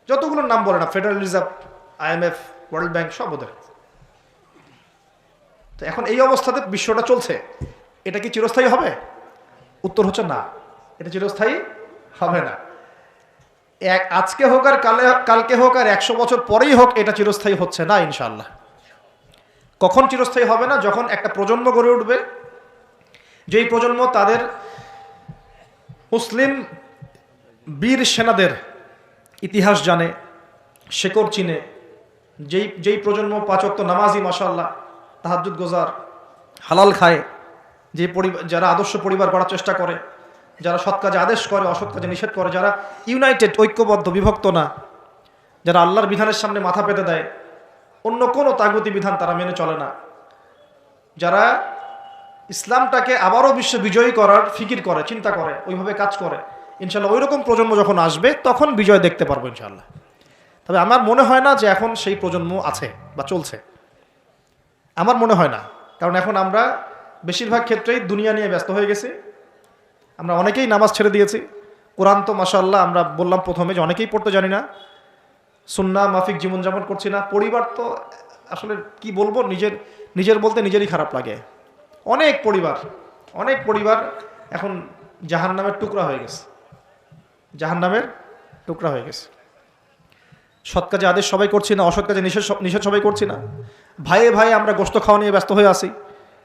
যতগুলোর নাম বলে না, federal reserve, IMF, world bank, সব ওদের। তো এখন এই অবস্থাতে বিশ্বটা চলছে, এটা কি চিরস্থায়ী হবে? উত্তর হচ্ছে না, এটা চিরস্থায়ী হবে না। আজকে হোক আর কালকে হোক আর 100 বছর পরেই হোক, এটা চিরস্থায়ী হচ্ছে না ইনশাআল্লাহ। কখন চিরস্থায়ী হবে না? যখন একটা প্রজন্ম গড়ে উঠবে, যেই প্রজন্ম তাদের মুসলিম বীর সেনাদের ইতিহাস জানে, শেকড় চিনে, যেই প্রজন্ম 5 ওয়াক্ত নামাজি, মাশাআল্লাহ, তাহাজ্জুদ গোজার, হালাল খায়, যে যারা আদর্শ পরিবার গড়ার চেষ্টা করে, যারা সৎ কাজে আদেশ করে, অসৎ কাজে নিষেধ করে, যারা ইউনাইটেড, ঐক্যবদ্ধ, বিভক্ত না, যারা আল্লাহর বিধানের সামনে মাথা পেতে দেয়, অন্য কোনো তাগুতি বিধান তারা মেনে চলে না, যারা ইসলামটাকে আবারও বিশ্ব বিজয়ী করার ফিকির করে, চিন্তা করে, ওইভাবে কাজ করে, ইনশাল্লাহ ওই রকম প্রজন্ম যখন আসবে তখন বিজয় দেখতে পারবো ইনশাল্লাহ। তবে আমার মনে হয় না যে এখন সেই প্রজন্ম আছে বা চলছে, আমার মনে হয় না। কারণ এখন আমরা বেশিরভাগ ক্ষেত্রেই দুনিয়া নিয়ে ব্যস্ত হয়ে গেছি। আমরা অনেকেই নামাজ ছেড়ে দিয়েছি। কোরআন তো মাশাআল্লাহ আমরা বললাম প্রথমে যে অনেকেই পড়তে জানি না, সুন্নাহ মাফিক জীবনযাপন করছি না। পরিবার তো আসলে কি বলবো, নিজের বলতে নিজেরই খারাপ লাগে। অনেক পরিবার এখন জাহান্নামের টুকরা হয়ে গেছে, জাহান্নামের টুকরা হয়ে গেছে। সৎ কাজে আদেশ সবাই করছি না, অসৎ কাজে নিষেধ সবাই করছি না। ভাইয়ে ভাই আমরা গোশত খাওয়া নিয়ে ব্যস্ত হয়ে আছি,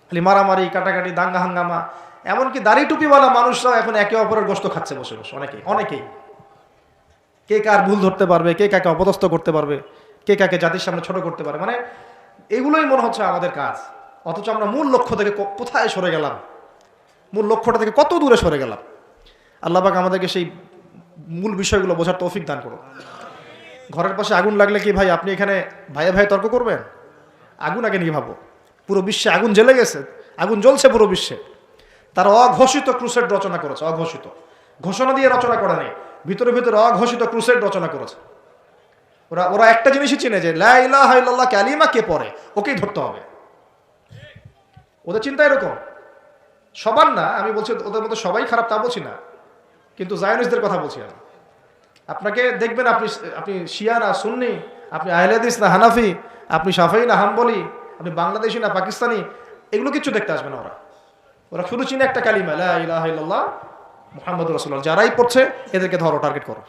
খালি মারামারি, কাটাকাটি, দাঙ্গা হাঙ্গামা। এমনকি দাড়ি টুপিওয়ালা মানুষরাও এখন একে অপরের গোশত খাচ্ছে বসে বসে। অনেকেই কে কার ভুল ধরতে পারবে, কে কাকে অপদস্থ করতে পারবে, কে কাকে জাতির সামনে ছোট করতে পারে, মানে এগুলোই মনে হচ্ছে আমাদের কাজ। অথচ আমরা মূল লক্ষ্য থেকে কোথায় সরে গেলাম, মূল লক্ষ্যটা থেকে কত দূরে সরে গেলাম। আল্লাহ পাক আমাদেরকে সেই মূল বিষয়গুলো বোঝার তৌফিক দান করুন। ঘরের পাশে আগুন লাগলে কি ভাই আপনি এখানে ভাইয়ে ভাই তর্ক করবেন? আগুন আগে নিয়ে ভাবো। পুরো বিশ্বে আগুন জ্বলে গেছে, আগুন জ্বলছে পুরো বিশ্বে। তারা অঘোষিত ক্রুসেড রচনা করেছে, অঘোষিত, ঘোষণা দিয়ে রচনা করে নেই, ভিতরে ভিতরে অঘোষিত ক্রুসেড রচনা করেছে। ওরা একটা জিনিসই চিনে যে লা ইলাহা ইল্লাল্লাহ কালিমা কে পড়ে ওকেই ধরতে হবে। ওদের চিন্তা এরকম। সবার না, আমি বলছি ওদের মধ্যে সবাই খারাপ তা বলছি না, কিন্তু জায়নিস্টদের কথা বলছি আমি। আপনাকে দেখবেন আপনি শিয়া না সুন্নি, আপনি আহলে হাদিস না হানাফি, আপনি শাফিঈ না হাম্বলি, আপনি বাংলাদেশি না পাকিস্তানি, এগুলো কিচ্ছু দেখতে আসবে না। ওরা শুধু চিনে একটা কালিমা, লা ইলাহা ইল্লাল্লাহ মুহাম্মাদুর রাসূলুল্লাহ। যারাই পড়ছে এদেরকে ধরো, টার্গেট করো।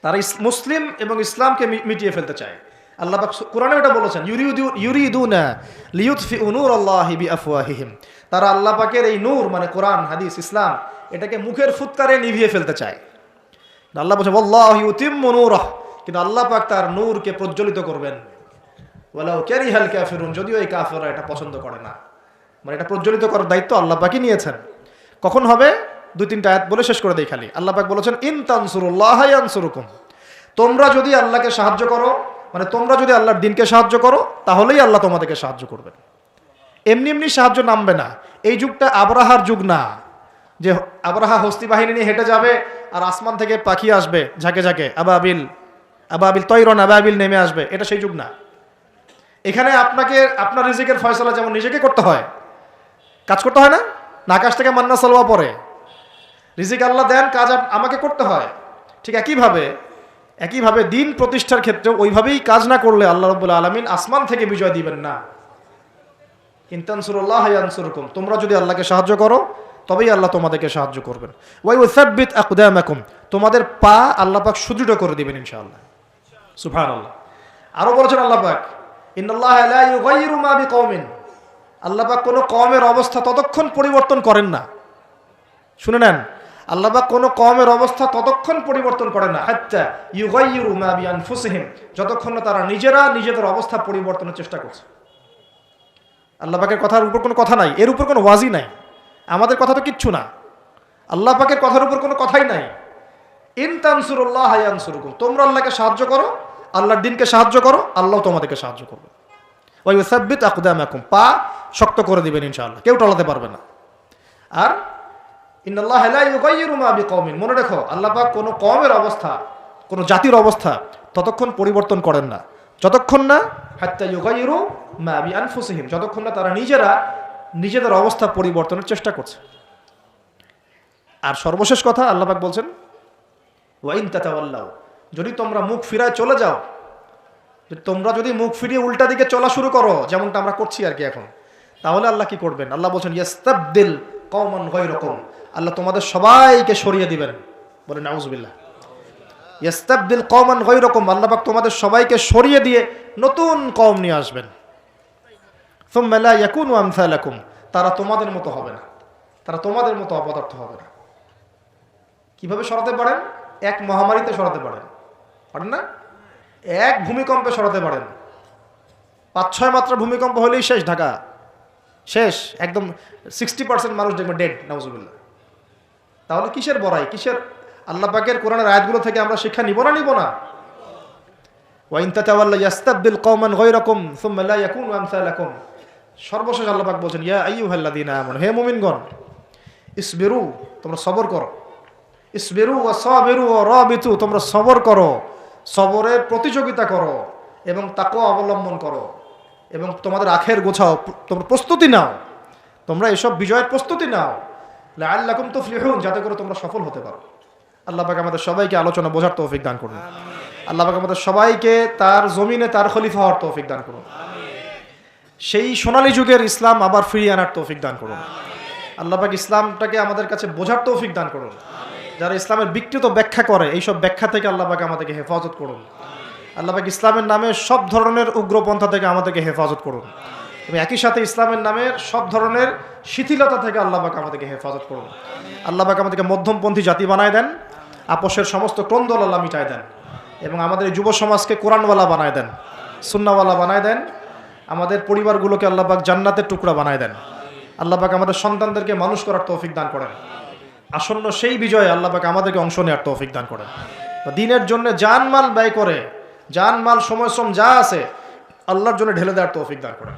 তারা মুসলিম এবং ইসলামকে মিটিয়ে ফেলতে চায়। আল্লাহ পাক কোরআনে ওটা বলেছেন, ইউরিদুনা লিইউতফিউ নূরাল্লাহি বিআফওয়াহিহিম। তারা আল্লাহ পাকের এই নূর মানে কোরআন, হাদিস, ইসলাম, এটাকে মুখের ফুৎকারে নিভিয়ে ফেলতে চায়। আল্লাহ বলছে ওয়াল্লাহু ইউতিম্মু নূরাহ, কিন্তু আল্লাহ পাক তার নূরকে প্রজ্বলিত করবেন। ওয়ালাউ কারিহাল কাফিরুন, যদিও এই কাফেররা এটা পছন্দ করে না। মানে এটা প্রজ্বলিত করার দায়িত্ব আল্লাহ পাকই নিয়েছেন। কখন হবে? 2-3টা আয়াত বলে শেষ করে দেই খালি। আল্লাহ পাক বলেছেন ইন তানসুরুল্লাহ ইয়ানসুরুকুম, তোমরা যদি আল্লাহকে সাহায্য করো, মানে তোমরা যদি আল্লাহর দ্বীনকে সাহায্য করো, তাহলেই আল্লাহ তোমাদেরকে সাহায্য করবেন। এমনি এমনি সাহায্য নামবে না। এই যুগটা আবরাহার যুগ না, যে আবরাহা হস্তি বাহিনী নিয়ে হেঁটে যাবে আর আসমান থেকে পাখি আসবে ঝাঁকে ঝাঁকে, আবাবিল তৈরন আবাবিল নেমে আসবে। এটা সেই যুগ না। এখানে আপনাকে আপনার রিজিকের ফয়সালা যেমন নিজেকে করতে হয়, কাজ করতে হয় না, আকাশ থেকে মান্না সালওয়া পড়ে, রিজিক আল্লাহ দেন, কাজ আমাকে করতে হয়। ঠিক একইভাবে দিন প্রতিষ্ঠার ক্ষেত্রে ওইভাবেই কাজ না করলে আল্লাহ রাব্বুল আলামিন আসমান থেকে বিজয় দিবেন না। ইন তানসুরুল্লাহ ইয়ানসুরকুম, তোমরা যদি আল্লাহকে সাহায্য করো তবেই আল্লাহ তোমাদেরকে সাহায্য করবেন। ওয়া ইউসাব্বিত আকদামাকুম, তোমাদের পা আল্লাহ পাক সুদৃঢ় করে দিবেন ইনশাআল্লাহ। সুবহানাল্লাহ। আরো বলেছেন আল্লাহ পাক ইন্নাল্লাহা লা ইউগাইয়িরু মা বিকওমিন, আল্লাহ পাক কোনো কওমের অবস্থা ততক্ষণ পরিবর্তন করেন না, শুনে নেন, আল্লাহ পাক কোনো কওমের অবস্থা ততক্ষণ পরিবর্তন করেন না হাত্তা ইউগাইয়িরু মা বিআনফুসিহিম, যতক্ষণ না তারা নিজেরা নিজেদের অবস্থা পরিবর্তনের চেষ্টা করছে। আল্লাহ পাকের কথার উপর কোনো কথা নাই, এর উপর কোনো ওয়াজি নাই, আমাদের কথা তো কিচ্ছু না, আল্লাহ পাকের কথার উপর কোনো কথাই নাই। ইন তানসুরুল্লাহ ইয়ানসুরকুম, তোমরা আল্লাহকে সাহায্য করো, আল্লাহর দ্বীনকে সাহায্য করো, আল্লাহ তোমাদেরকে সাহায্য করবে। ওয়া ইউসাব্বিত আকদামাকুম, পা শক্ত করে দিবেন ইনশাআল্লাহ, কেউ টলাতে পারবে না। আর ইন্নাল্লাহা লা ইউগাইয়িরু মা বিকওমিন, মনে রেখো আল্লাহ পাক কোনো কওমের অবস্থা, কোনো জাতির অবস্থা ততক্ষণ পরিবর্তন করেন না যতক্ষণ না হাত্তা ইউগাইয়িরু মা বিআনফুসিহিম, যতক্ষণ না তারা নিজেরা নিজেদের অবস্থা পরিবর্তনের চেষ্টা করছে। আর সর্বশেষ কথা আল্লাহ পাক বলছেন ওয়া ইন তাতাওয়াল্লাউ, যদি তোমরা মুখ ফিরায় চলে যাও, তোমরা যদি মুখ ফিরিয়ে উল্টা দিকে চলা শুরু করো, যেমনটা আমরা করছি আর কি এখন, তাহলে আল্লাহ কি করবেন? আল্লাহ বলছেন ইয়াস্তাবদিল কওমান গায়রাকুম, আল্লাহ তোমাদের সবাইকে সরিয়ে দিবেন। বলেন নাউজুবিল্লাহ। ইয়াস্তাবদিল কওমান গায়রাকুম, আল্লাহ পাক তোমাদের সবাইকে সরিয়ে দিয়ে নতুন কওম নিয়ে আসবেন। সুম্মা লা ইয়াকুনু আমসালাকুম, তারা তোমাদের মতো হবে না, তারা তোমাদের মতো অপদার্থ হবে না। কিভাবে সরাতে পারেন? এক মহামারীতে সরাতে পারেন, পারেন না? এক ভূমিকম্পে সরাতে পারেন, 5-6 মাত্রা ভূমিকম্প হলেই শেষ, ঢাকা শেষ, একদম 60% মানুষ দেখবেন ডেড, নাউজুবিল্লাহ। তাহলে কিসের বড়াই, কিসের? আল্লাহ পাকের কোরআনের আয়াতগুলো থেকে আমরা শিক্ষা নিব না, নিব না? ওয়া ইন তাতাওয়াল্লাউ ইয়াস্তাবদিল কওমান গায়রাকুম সুম্মা লা ইয়াকুনু আমসালাকুম। সর্বশেষ আল্লাহ পাক বলেন ইয়া আইয়ুহাল্লাযীনা আমানু, হে মুমিনগণ, ইসবিরু, তোমরা সবর করো, ইসবিরু ওয়া সাবিরু ওয়া রাবিতু, তোমরা সবর করো, সবরের প্রতিযোগিতা করো এবং তাকওয়া অবলম্বন করো এবং তোমাদের আখের গোছাও, তোমরা প্রস্তুতি নাও, তোমরা এসব বিজয়ের প্রস্তুতি নাও, লাআল্লাকুম তুফলিহুন, যাতে করে তোমরা সফল হতে পারো। আল্লাহ পাক আমাদের সবাইকে আলোচনা বোঝার তৌফিক দান করুন। আল্লাহ পাক আমাদের সবাইকে তার জমিনে তার খলিফা হওয়ার তৌফিক দান করুন। সেই সোনালী যুগের ইসলাম আবার ফিরিয়ে আনার তৌফিক দান করুন। আল্লাহ পাক ইসলামটাকে আমাদের কাছে বোঝার তৌফিক দান করুন। যারা ইসলামের বিকৃত ব্যাখ্যা করে, এইসব ব্যাখ্যা থেকে আল্লাহ পাক আমাদেরকে হেফাজত করুন। আল্লাহ পাক ইসলামের নামে সব ধরনের উগ্রপন্থা থেকে আমাদেরকে হেফাজত করুন এবং একই সাথে ইসলামের নামের সব ধরনের শিথিলতা থেকে আল্লাহ পাক আমাদেরকে হেফাজত করুন। আল্লাহ পাক আমাদেরকে মধ্যমপন্থী জাতি বানায় দেন, আপোষের সমস্ত ক্রন্দল আল্লাহ মিটায় দেন এবং আমাদের যুব সমাজকে কোরআনওয়ালা বানায় দেন, সুন্নাহওয়ালা বানায় দেন। আমাদের পরিবারগুলোকে আল্লাহ পাক জান্নাতের টুকরা বানায় দেন। আল্লাহ পাক আমাদের সন্তানদেরকে মানুষ করার তৌফিক দান করেন। আসন্ন সেই বিজয়ে আল্লাহ পাক আমাদেরকে অংশ নেওয়ার তৌফিক দান করেন। দ্বীনের জন্য জানমাল ব্যয় করে, জানমাল সময় শ্রম যা আছে আল্লাহর জন্য ঢেলে দেওয়ার তৌফিক দান করেন।